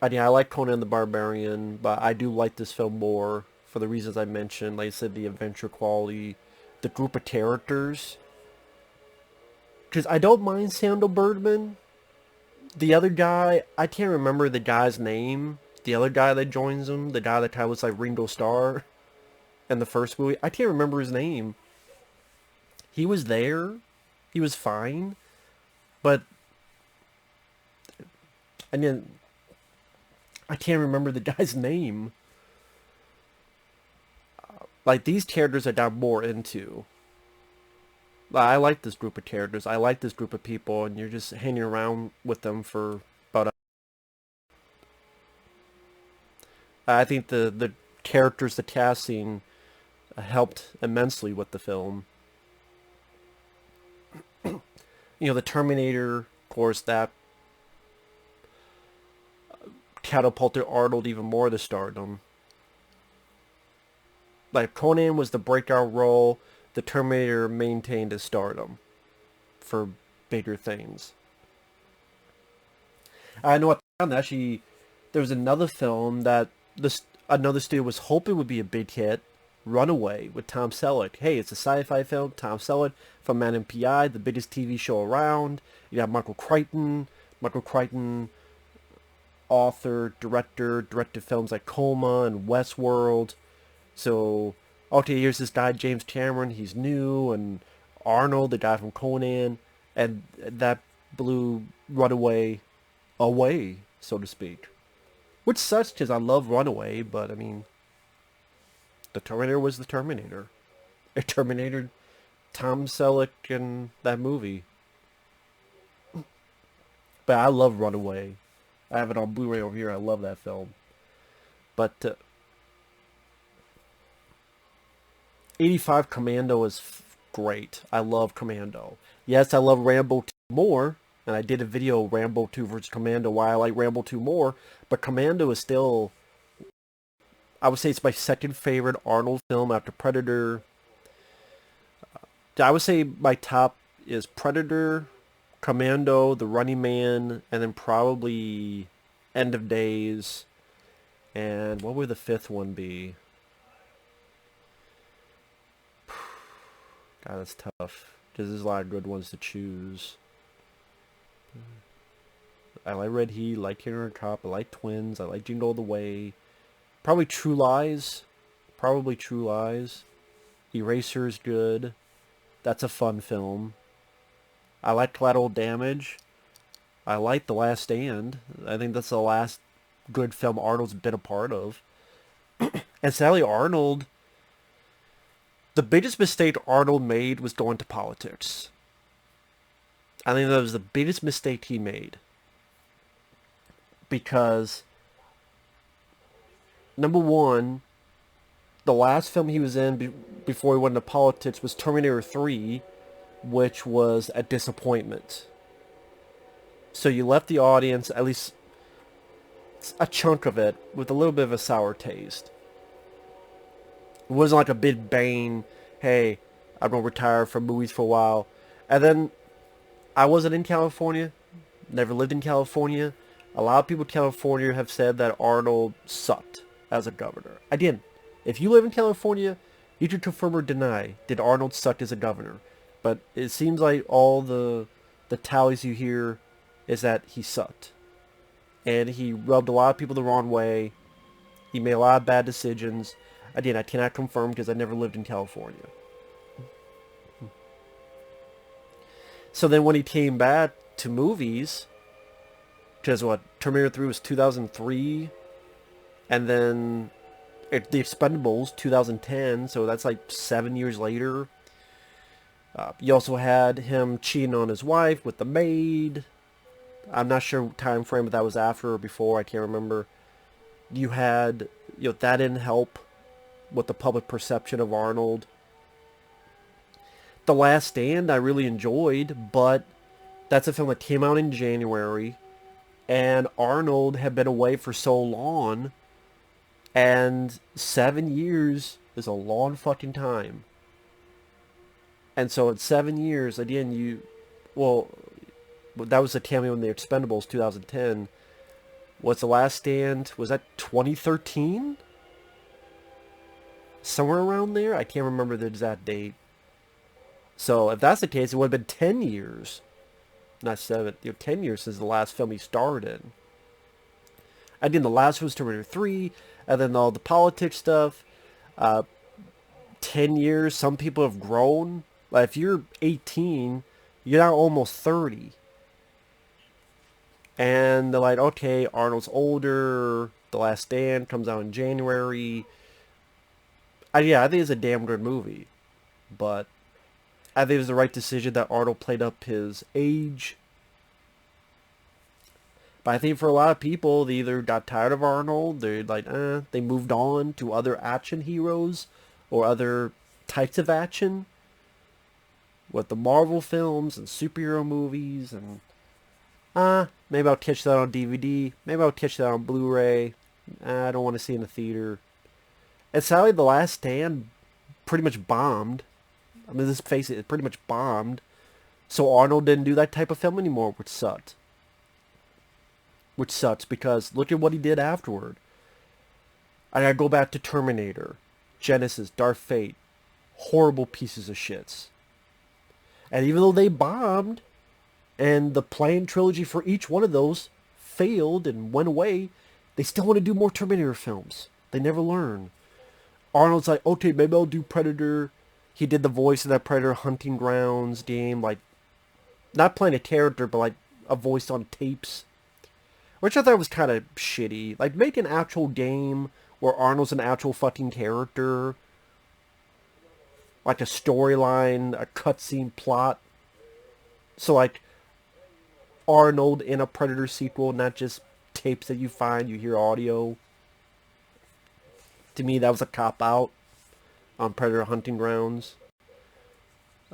I like Conan the Barbarian, but I do like this film more for the reasons I mentioned. Like I said, the adventure quality, the group of characters. Because I don't mind Sandal Birdman. The other guy, I can't remember the guy's name. The other guy that joins him, the guy that kind of looks like Ringo Starr in the first movie. I can't remember his name. He was there. He was fine. But, and then, I can't remember the guy's name. Like, these characters I got more into. I like this group of characters. I like this group of people, and you're just hanging around with them for about I think the characters, the casting, helped immensely with the film. You know, the Terminator, of course, that catapulted Arnold even more to stardom. Like, Conan was the breakout role. The Terminator maintained his stardom for bigger things. I know actually there was another film that another studio was hoping would be a big hit, Runaway, with Tom Selleck. Hey, it's a sci-fi film. Tom Selleck from Man and PI, the biggest TV show around. You got Michael Crichton. Michael Crichton, author, director, directed films like Coma and Westworld. So, okay, here's this guy, James Cameron. He's new, and Arnold, the guy from Conan, and that blew Runaway away, so to speak. Which sucks, because I love Runaway, but, I mean, the Terminator was the Terminator. It terminated Tom Selleck in that movie. But I love Runaway. I have it on Blu-ray over here. I love that film. But 85 Commando is great. I love Commando. Yes, I love Rambo 2 more. And I did a video, Rambo 2 versus Commando, why I like Rambo 2 more. But Commando is still, I would say it's my second favorite Arnold film after Predator. I would say my top is Predator, Commando, The Running Man, and then probably End of Days. And what would the fifth one be? God, that's tough. Because there's a lot of good ones to choose. I like Red Heat, I like Killer Cop, I like Twins, I like Jingle All the Way. Probably True Lies. Probably True Lies. Eraser's good. That's a fun film. I like Collateral Damage. I like The Last Stand. I think that's the last good film Arnold's been a part of. And sadly, Arnold, the biggest mistake Arnold made was going to politics. I think that was the biggest mistake he made. Because, number one, the last film he was in before he went into politics was Terminator 3, which was a disappointment. So you left the audience, at least a chunk of it, with a little bit of a sour taste. It wasn't like a big bang, hey, I'm going to retire from movies for a while. And then, I wasn't in California, never lived in California. A lot of people in California have said that Arnold sucked as a governor. Again, if you live in California, you can confirm or deny, did Arnold suck as a governor? But it seems like all the the tallies you hear is that he sucked. And he rubbed a lot of people the wrong way. He made a lot of bad decisions. Again, I cannot confirm because I never lived in California. So then when he came back to movies, because what, Terminator 3 was 2003, and then The Expendables 2010, so that's like 7 years later. You also had him cheating on his wife with the maid. I'm not sure time frame if that was after or before, I can't remember. You had, that didn't help with the public perception of Arnold. The Last Stand I really enjoyed, but that's a film that came out in January, and Arnold had been away for so long, and 7 years is a long fucking time. And so in 7 years, again, that was a cameo in The Expendables 2010. Was The Last Stand, was that 2013? Somewhere around there? I can't remember the exact date. So if that's the case, it would have been 10 years. Not 7, 10 years since the last film he starred in. And then the last was Terminator 3, and then all the politics stuff. 10 years, some people have grown. Like if you're 18, you're now almost 30. And they're like, okay, Arnold's older. The Last Stand comes out in January. Yeah, I think it's a damn good movie. But I think it was the right decision that Arnold played up his age. But I think for a lot of people, they either got tired of Arnold, they're like, they moved on to other action heroes or other types of action. With the Marvel films and superhero movies and maybe I'll catch that on DVD. Maybe I'll catch that on Blu-ray. I don't want to see it in the theater. And sadly, The Last Stand pretty much bombed. I mean, let's face it, it pretty much bombed. So Arnold didn't do that type of film anymore, which sucked. Which sucks because look at what he did afterward. I gotta go back to Terminator, Genesis, Dark Fate. Horrible pieces of shits. And even though they bombed, and the planned trilogy for each one of those failed and went away, they still want to do more Terminator films. They never learn. Arnold's like, okay, maybe I'll do Predator. He did the voice of that Predator Hunting Grounds game, like, not playing a character, but like a voice on tapes. Which I thought was kind of shitty. Like, make an actual game where Arnold's an actual fucking character. Like a storyline, a cutscene plot. So like, Arnold in a Predator sequel, not just tapes that you find, you hear audio. To me, that was a cop-out on Predator Hunting Grounds.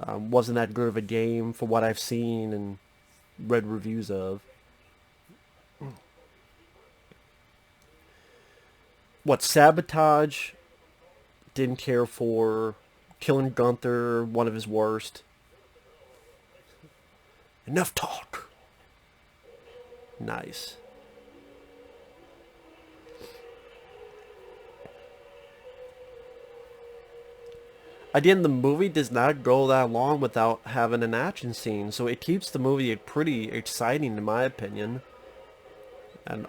Wasn't that good of a game for what I've seen and read reviews of. What, Sabotage? Didn't care for. Killing Gunther, one of his worst. Enough talk. Nice. Again, the movie does not go that long without having an action scene, so it keeps the movie pretty exciting in my opinion. And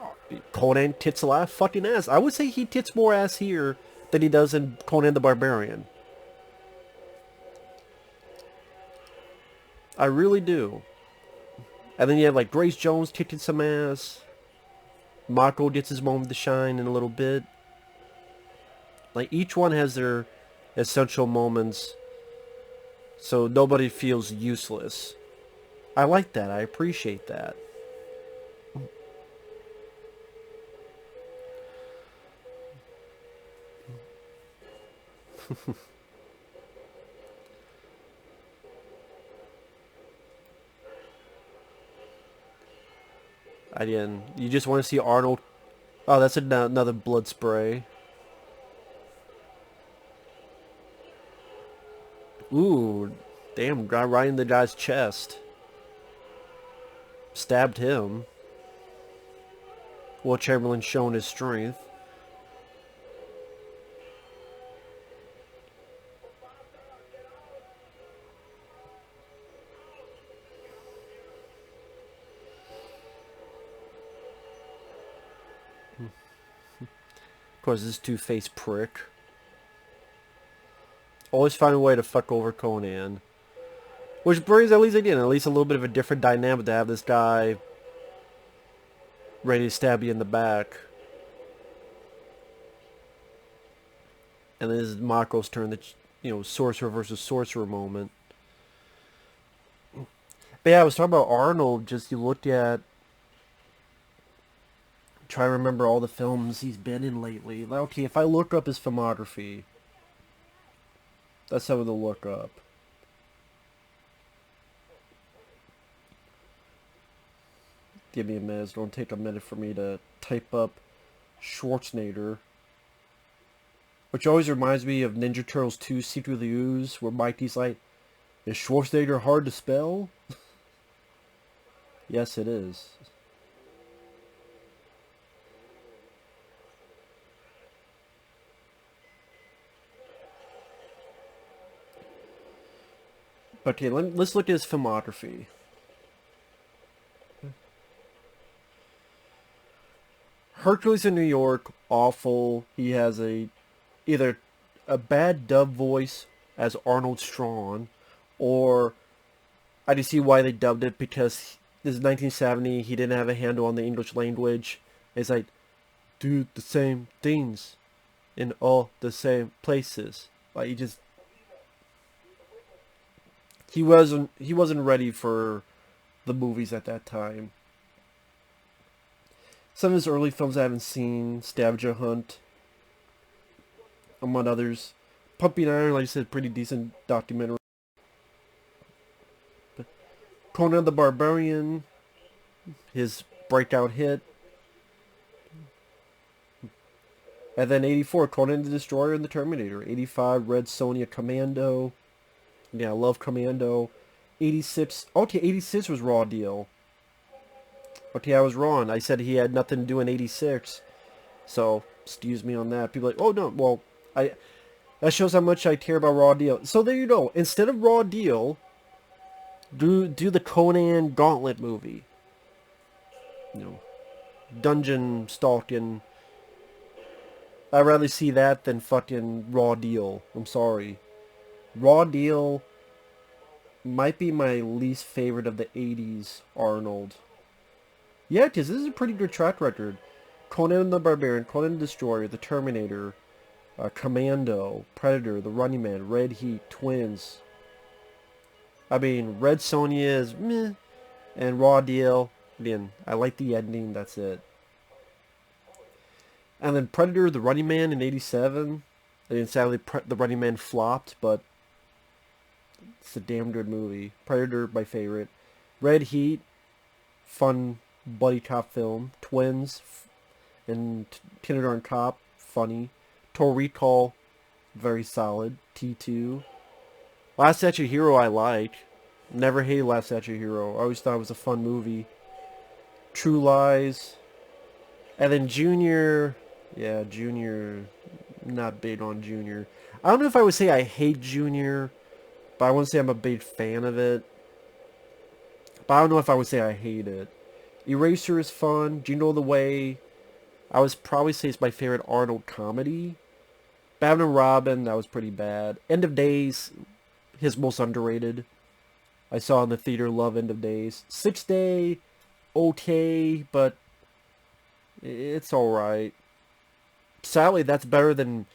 Conan tits a lot of fucking ass. I would say he tits more ass here than he does in Conan the Barbarian. I really do. And then you have like Grace Jones kicking some ass. Mako gets his moment to shine in a little bit. Like each one has their essential moments, so nobody feels useless. I like that. I appreciate that. Again, you just want to see Arnold. Oh, that's another blood spray. Ooh, damn, guy right in the guy's chest. Stabbed him. Wilt Chamberlain showing his strength. Of course, this two-faced prick. Always find a way to fuck over Conan. Which brings, at least again, at least a little bit of a different dynamic to have this guy ready to stab you in the back. And then this is Mako's turn, the, sorcerer versus sorcerer moment. But yeah, I was talking about Arnold, just you looked at, try to remember all the films he's been in lately. Like, okay, if I look up his filmography, that's something to look up. Give me a minute. It's going to take a minute for me to type up Schwarzenegger. Which always reminds me of Ninja Turtles 2 Secret of the Ooze, where Mikey's like, is Schwarzenegger hard to spell? Yes, it is. But okay, let's look at his filmography. Hercules in New York, awful. He has either a bad dub voice as Arnold Strong, or I just see why they dubbed it, because this is 1970, he didn't have a handle on the English language. It's like, do the same things in all the same places. Like, he wasn't ready for the movies at that time. Some of his early films I haven't seen, Scavenger Hunt, among others. Pumping Iron, like I said, pretty decent documentary. Conan the Barbarian, his breakout hit. And then 84, Conan the Destroyer and the Terminator. 85, Red Sonja Commando. Yeah, I love Commando. 86, okay, 86 was Raw Deal. Okay, I was wrong. I said he had nothing to do in 86. So, excuse me on that. People are like, oh no, well, that shows how much I care about Raw Deal. So there you go. Instead of Raw Deal, do the Conan Gauntlet movie. Dungeon stalking. I'd rather see that than fucking Raw Deal. I'm sorry. Raw Deal might be my least favorite of the 80s Arnold. Yeah, because this is a pretty good track record. Conan the Barbarian, Conan the Destroyer, The Terminator, Commando, Predator, The Running Man, Red Heat, Twins. I mean, Red Sonja is meh, and Raw Deal, again, I like the ending, that's it. And then Predator, The Running Man in 87. I mean, sadly, The Running Man flopped, but it's a damn good movie. Predator, my favorite. Red Heat, fun buddy cop film. Twins and Kindergarten Cop, funny. Total Recall, very solid. T2. Last Action Hero I like. Never hated Last Action Hero. I always thought it was a fun movie. True Lies. And then Junior. Yeah, Junior. Not big on Junior. I don't know if I would say I hate Junior, but I wouldn't say I'm a big fan of it. But I don't know if I would say I hate it. Eraser is fun. Do You Know the Way? I would probably say it's my favorite Arnold comedy. Batman and Robin, that was pretty bad. End of Days, his most underrated. I saw in the theater, love End of Days. 6 Day, okay, but it's alright. Sadly, that's better than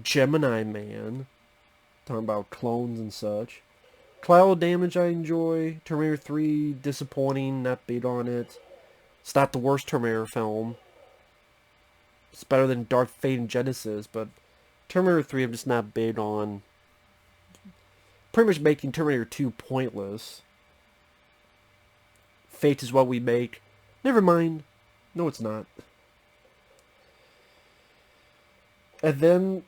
Gemini Man. Talking about clones and such. Collateral Damage I enjoy. Terminator 3, disappointing, not big on it. It's not the worst Terminator film. It's better than Dark Fate and Genesis, but Terminator 3 I'm just not big on. Pretty much making Terminator 2 pointless. Fate is what we make. Never mind. No, it's not. And then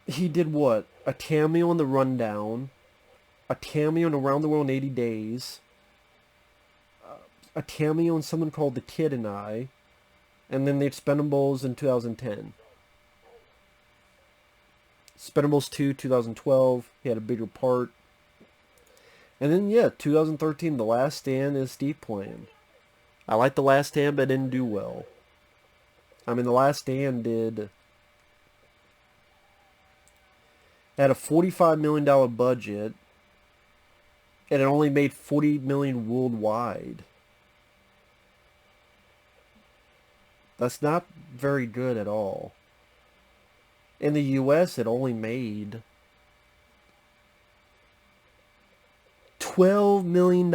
he did what? A cameo in The Rundown. A cameo in Around the World in 80 Days. A cameo in something called The Kid and I. And then The Expendables in 2010. Expendables 2, 2012. He had a bigger part. And then, yeah, 2013, The Last Stand is Steve playing. I like The Last Stand, but it didn't do well. I mean, The Last Stand did It had a $45 million budget, and it only made $40 million worldwide. That's not very good at all. In the US, it only made $12 million.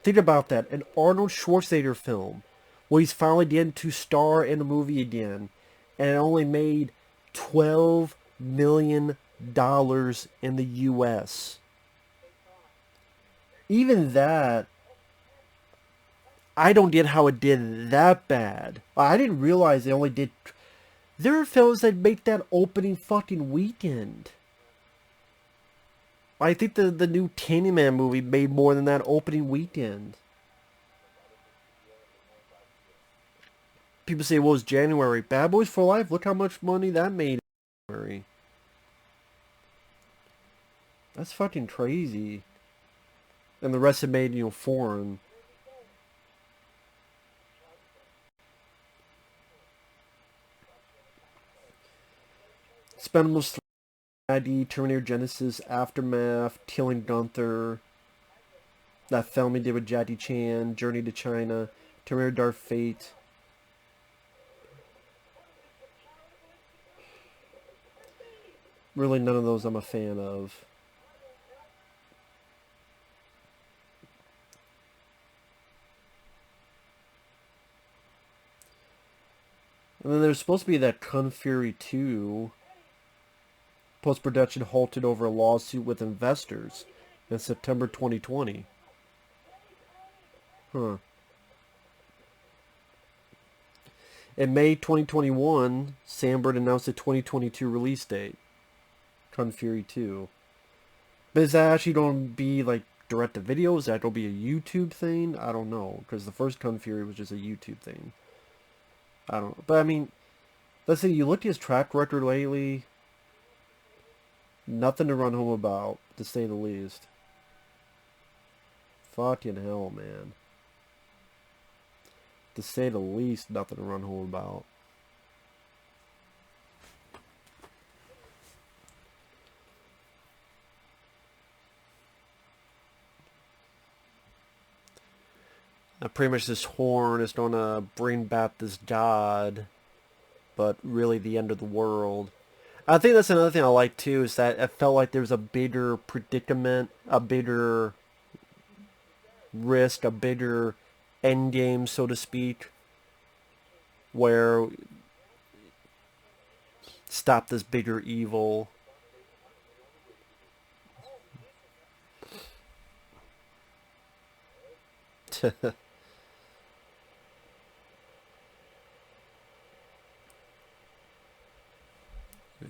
Think about that. An Arnold Schwarzenegger film where he's finally getting to star in a movie again, and it only made $12 million in the US. Even that, I don't get how it did that bad. I didn't realize they only did... There are films that make that opening fucking weekend. I think the new Candyman movie made more than that opening weekend. People say, well, it's January. Bad Boys for Life, look how much money that made in January. That's fucking crazy. And the rest it made, foreign. Expendables 3, ID, Terminator Genesis, Aftermath, Killing Gunther, that film he did with Jackie Chan, Journey to China, Terminator Dark Fate. Really none of those I'm a fan of. And then there's supposed to be that Kung Fury 2. Post-production halted over a lawsuit with investors in September 2020. Huh. In May 2021, Sandberg announced a 2022 release date. Kung Fury 2. But is that actually going to be like direct-to-video? Is that going to be a YouTube thing? I don't know. Because the first Kung Fury was just a YouTube thing. I don't know. But I mean, let's say you look at his track record lately... Nothing to run home about, to say the least. Fucking hell, man. To say the least, nothing to run home about. Now, pretty much this horn is going to bring back this god, but really the end of the world. I think that's another thing I like too, is that it felt like there was a bigger predicament, a bigger risk, a bigger end game, so to speak, where stop this bigger evil.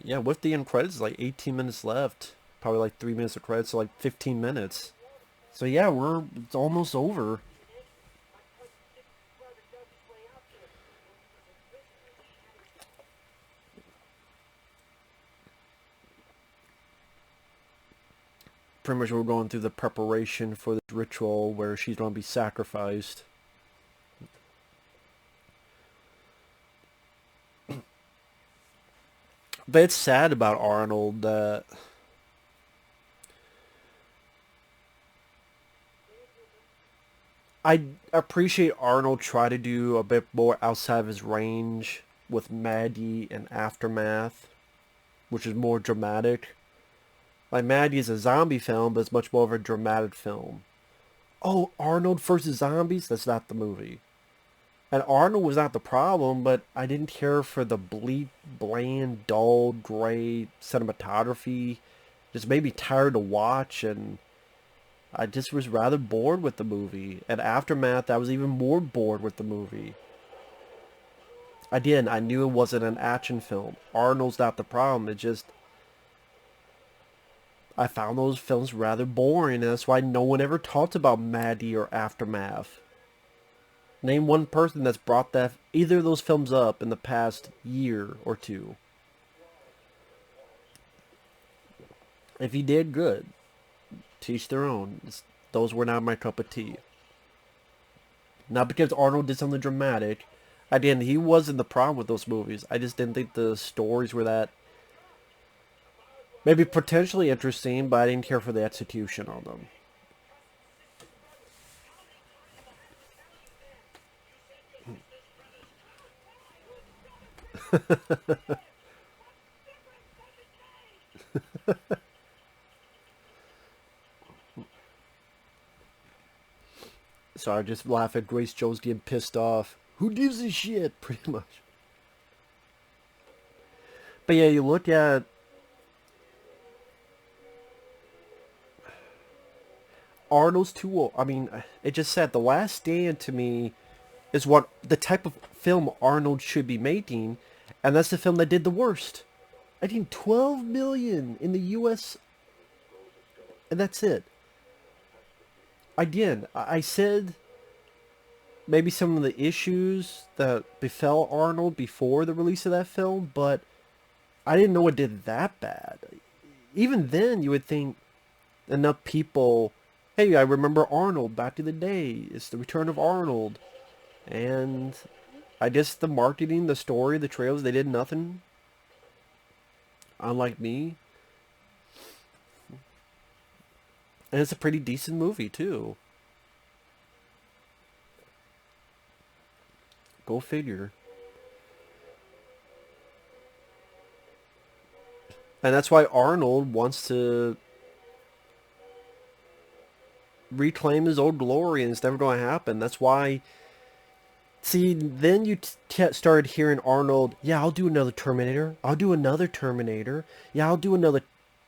Yeah, with the end credits, like 18 minutes left. Probably like 3 minutes of credits, so like 15 minutes. So yeah, it's almost over. Pretty much we're going through the preparation for this ritual where she's going to be sacrificed. But it's sad about Arnold that I appreciate Arnold try to do a bit more outside of his range with Maddie and Aftermath, which is more dramatic. Like Maddie is a zombie film, but it's much more of a dramatic film. Oh, Arnold versus zombies? That's not the movie. And Arnold was not the problem, but I didn't care for the bleak, bland, dull, gray cinematography. Just made me tired to watch, and I just was rather bored with the movie. And Aftermath, I was even more bored with the movie. Again, I knew it wasn't an action film. Arnold's not the problem. It just... I found those films rather boring, and that's why no one ever talked about Maddie or Aftermath. Name one person that's brought that either of those films up in the past year or two. If he did, good. Teach their own. Those were not my cup of tea. Not because Arnold did something dramatic. Again, he wasn't the problem with those movies. I just didn't think the stories were that Maybe potentially interesting, but I didn't care for the execution on them. So I just laugh at Grace Jones getting pissed off. Who gives a shit? Pretty much. But yeah, you look at Arnold's too old. I mean, it just said The Last Stand to me is what the type of film Arnold should be making, and that's the film that did the worst. I think 12 million in the U.S. and that's it. Again, I said maybe some of the issues that befell Arnold before the release of that film, but I didn't know it did that bad. Even then, you would think enough people, hey, I remember Arnold back in the day. It's the return of Arnold. And I guess the marketing, the story, the trailers, they did nothing. Unlike me. And it's a pretty decent movie, too. Go figure. And that's why Arnold wants to reclaim his old glory, and it's never going to happen. That's why... See, then you started hearing Arnold, yeah, I'll do another Terminator. I'll do another Terminator. Yeah, I'll do another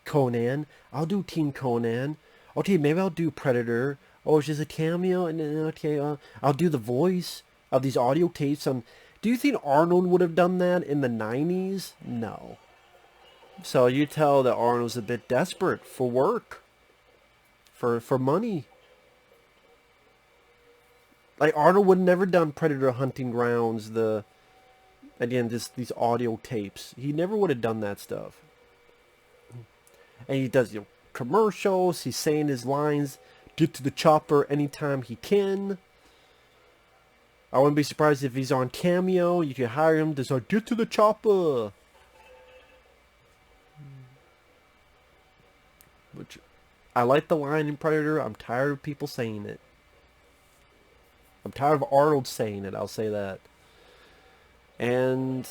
Conan. I'll do Teen Conan. Okay, maybe I'll do Predator. Oh, it's just a cameo. And then, okay, I'll do the voice of these audio tapes. Do you think Arnold would have done that in the 90s? No. So you tell that Arnold's a bit desperate for work. For money. Like, Arnold would have never done Predator Hunting Grounds, again, just these audio tapes. He never would have done that stuff. And he does, commercials, he's saying his lines, get to the chopper anytime he can. I wouldn't be surprised if he's on Cameo, you can hire him to start, get to the chopper. Which, I like the line in Predator, I'm tired of people saying it. I'm tired of Arnold saying it, I'll say that. And...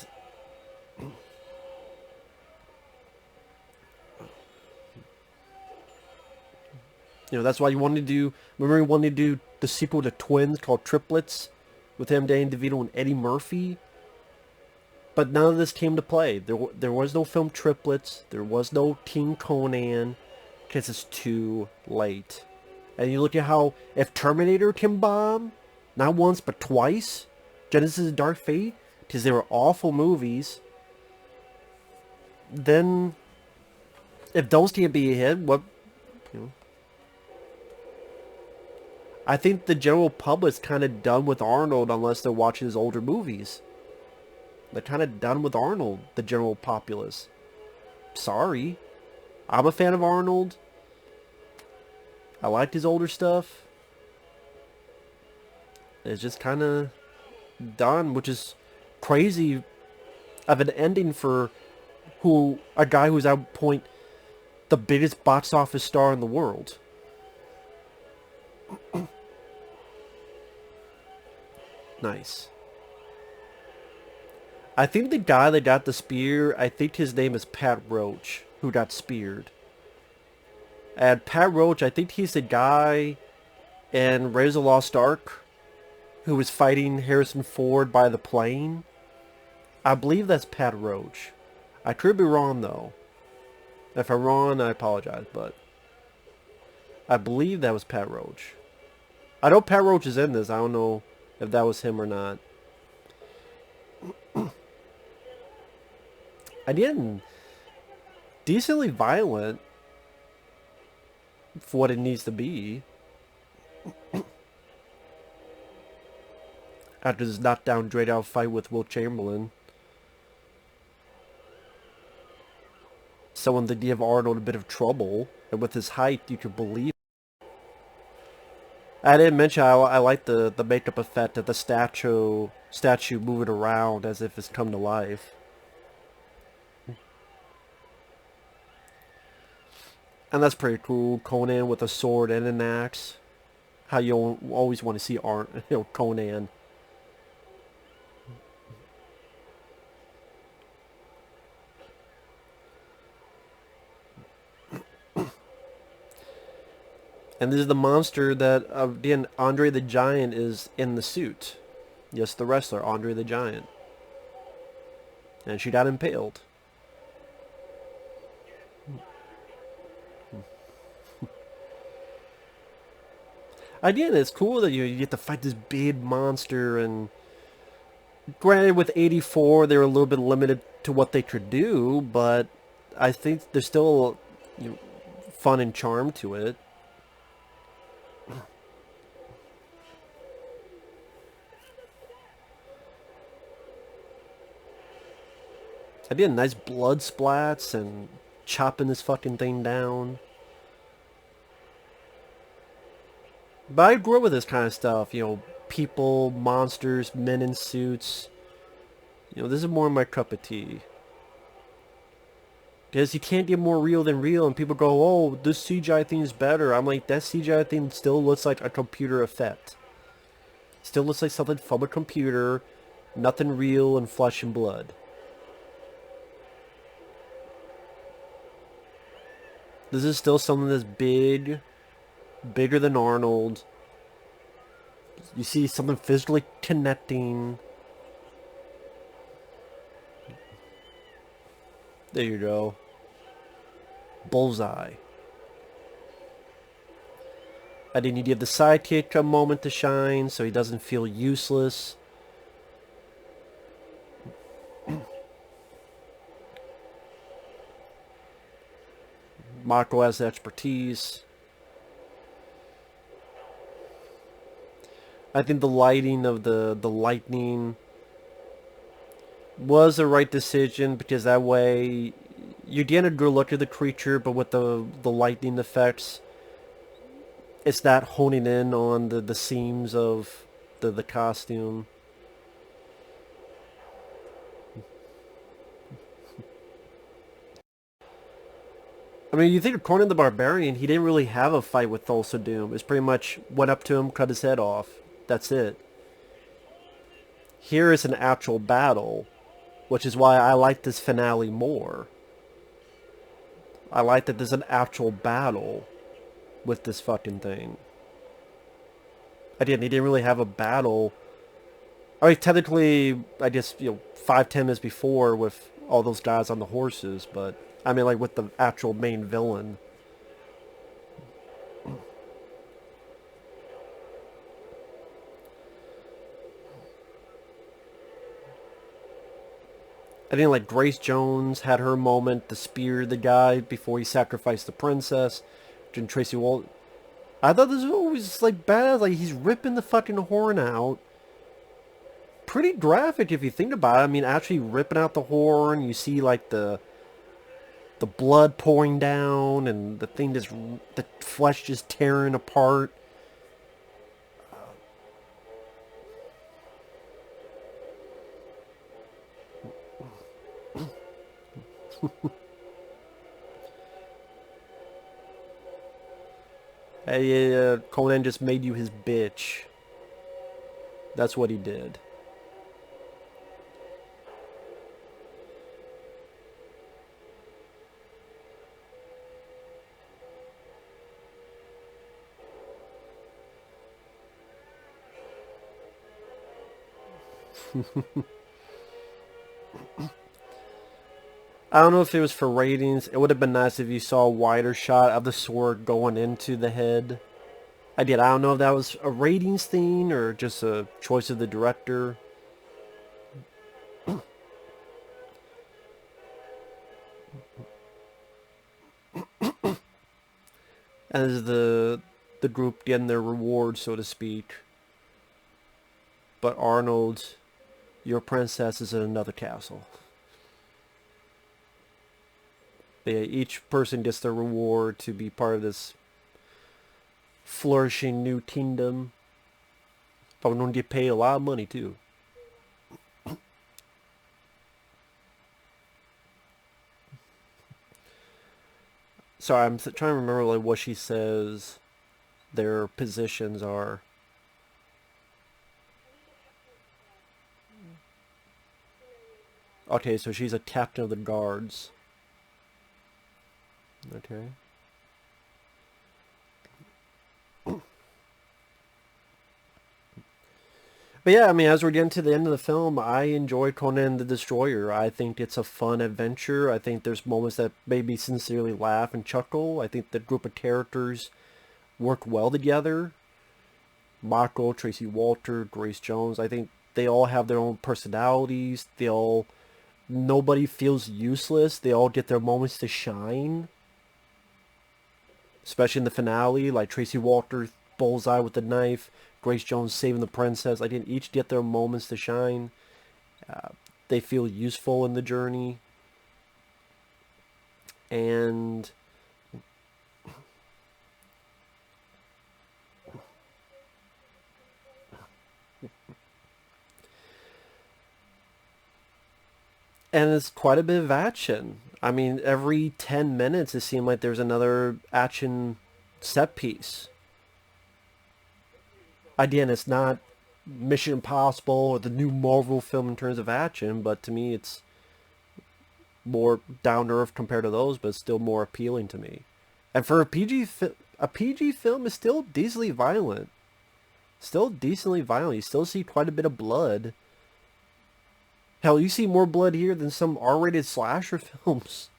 that's why you wanted to do... Remember you wanted to do the sequel to Twins called Triplets? With him, Danny DeVito, and Eddie Murphy? But none of this came to play. There was no film Triplets. There was no Teen Conan. Because it's too late. And you look at how... If Terminator can bomb... Not once, but twice. Genesis and Dark Fate. Because they were awful movies. Then, if those can't be a hit, what... I think the general public's kind of done with Arnold unless they're watching his older movies. They're kind of done with Arnold, the general populace. Sorry. I'm a fan of Arnold. I liked his older stuff. It's just kind of done, which is crazy of an ending for a guy who's at point the biggest box office star in the world. Nice. I think the guy that got the spear, I think his name is Pat Roach, who got speared. And Pat Roach, I think he's the guy in Raiders of the Lost Ark who was fighting Harrison Ford by the plane. I believe that's Pat Roach. I could be wrong, though. If I'm wrong, I apologize, but I believe that was Pat Roach. I know Pat Roach is in this. I don't know if that was him or not. Again, decently violent for what it needs to be. After this knockdown, dragged out fight with Wilt Chamberlain. Someone that give Arnold a bit of trouble. And with his height, you could believe it. I didn't mention I like the makeup effect of the statue moving around as if it's come to life. And that's pretty cool. Conan with a sword and an axe. How you always want to see Conan. And this is the monster that, again, Andre the Giant is in the suit. Yes, the wrestler, Andre the Giant. And she got impaled. Again, it's cool that you get to fight this big monster, and granted with 84 they were a little bit limited to what they could do, but I think there's still fun and charm to it. Again, nice blood splats and chopping this fucking thing down. But I grew up with this kind of stuff, people, monsters, men in suits. This is more my cup of tea. Because you can't get more real than real, and people go, oh, this CGI thing is better. I'm like, that CGI thing still looks like a computer effect. Still looks like something from a computer, nothing real and flesh and blood. This is still something that's big, bigger than Arnold. You see something physically connecting. There you go. Bullseye. And then you give the sidekick a moment to shine so he doesn't feel useless. Mako has the expertise. I think the lighting of the lightning was the right decision, because that way you get a good look at the creature, but with the lightning effects, it's not honing in on the seams of the costume. I mean, you think of Conan the Barbarian, he didn't really have a fight with Thulsa Doom. It's pretty much went up to him, cut his head off. That's it. Here is an actual battle, which is why I like this finale more. I like that there's an actual battle with this fucking thing. Again, he didn't really have a battle. I mean, technically, I guess, 5-10 minutes before with all those guys on the horses, but I mean, like, with the actual main villain. I think, like, Grace Jones had her moment to spear the guy before he sacrificed the princess. And Tracey Walter. I thought this was always, like, bad. Like, he's ripping the fucking horn out. Pretty graphic if you think about it. I mean, actually ripping out the horn. You see, like, the blood pouring down, and the thing just, the flesh just tearing apart. Hey, Conan just made you his bitch. That's what he did. I don't know if it was for ratings. It would have been nice if you saw a wider shot of the sword going into the head. I don't know if that was a ratings thing or just a choice of the director. As the group getting their reward, so to speak. But Arnold, your princess is in another castle. Each person gets their reward to be part of this flourishing new kingdom. Probably going to get paid a lot of money too. Sorry, I'm trying to remember like what she says their positions are. Okay, so she's a captain of the guards. Okay. But yeah, I mean, as we're getting to the end of the film, I enjoy Conan the Destroyer. I think it's a fun adventure. I think there's moments that made me sincerely laugh and chuckle. I think the group of characters work well together. Mako, Tracey Walter, Grace Jones. I think they all have their own personalities. Nobody feels useless. They all get their moments to shine. Especially in the finale, like Tracey Walter bullseye with the knife, Grace Jones saving the princess. I didn't each get their moments to shine. Uh, they feel useful in the journey. And it's quite a bit of action. I mean, every 10 minutes it seemed like there's another action set piece. Again, it's not Mission Impossible or the new Marvel film in terms of action, but to me it's more down to earth compared to those, but it's still more appealing to me. And for a PG film is still decently violent. Still decently violent. You still see quite a bit of blood. Hell, you see more blood here than some R-rated slasher films.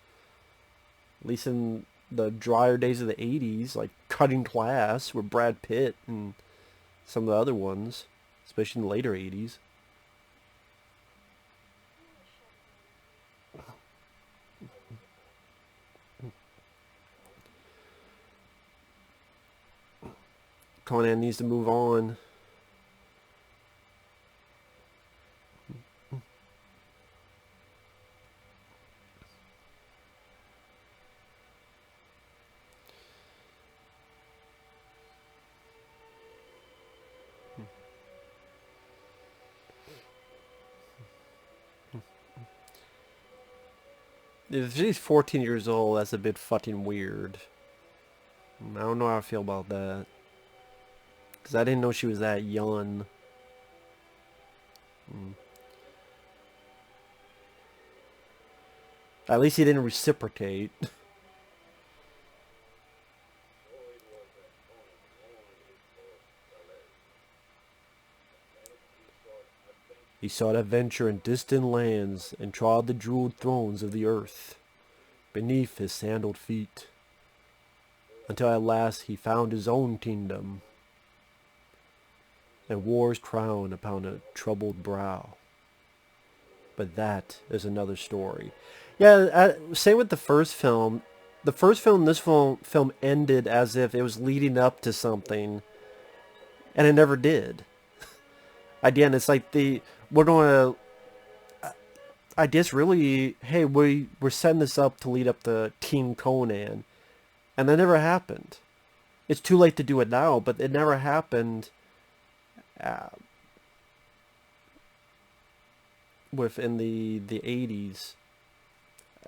At least in the drier days of the 80s, like Cutting Class with Brad Pitt and some of the other ones, especially in the later 80s. Conan needs to move on. If she's 14 years old, that's a bit fucking weird. I don't know how I feel about that. Because I didn't know she was that young. At least he didn't reciprocate. He sought adventure in distant lands and trod the jeweled thrones of the earth beneath his sandaled feet, until at last he found his own kingdom and war's crown upon a troubled brow. But that is another story. Yeah, same with the first film. The first film, this film ended as if it was leading up to something, and it never did. Again, it's like we're going to, I guess really, hey, we're setting this up to lead up to King Conan, and that never happened. It's too late to do it now, but it never happened within the 80s.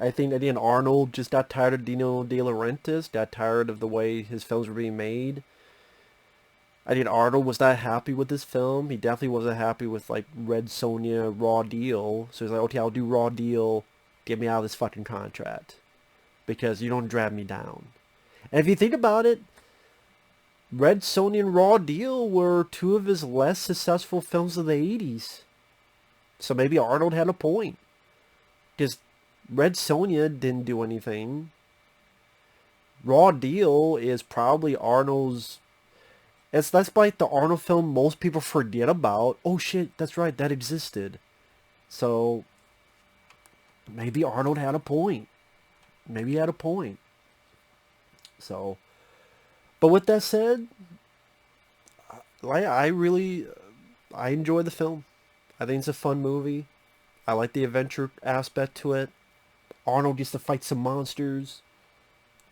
I think, again, Arnold just got tired of Dino De Laurentiis, got tired of the way his films were being made. I think Arnold was not happy with this film. He definitely wasn't happy with, like, Red Sonja, Raw Deal. So he's like, okay, I'll do Raw Deal. Get me out of this fucking contract. Because you don't drag me down. And if you think about it, Red Sonja and Raw Deal were two of his less successful films of the 80s. So maybe Arnold had a point. Because Red Sonja didn't do anything. Raw Deal is probably Arnold's... That's like the Arnold film most people forget about. Oh shit, that's right, that existed. So, maybe Arnold had a point. Maybe he had a point. So, but with that said, I enjoy the film. I think it's a fun movie. I like the adventure aspect to it. Arnold gets to fight some monsters,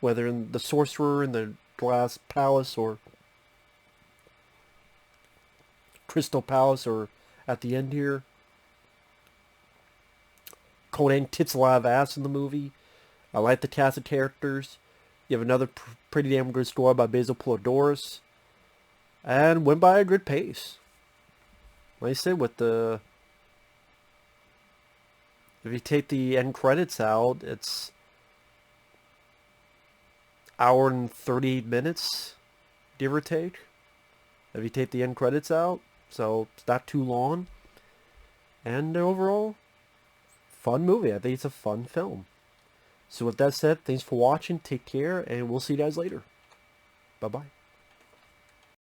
whether in the Sorcerer in the Glass Palace or Crystal Palace or at the end here. Conan kicks a lot of ass in the movie. I like the cast of characters. You have another pretty damn good score by Basil Polidorus. And went by a good pace. Like I said, with the... If you take the end credits out, it's... hour and 38 minutes, give or take. If you take the end credits out, so it's not too long. And overall, fun movie. I think it's a fun film. So with that said, thanks for watching, take care, and we'll see you guys later. Bye-bye.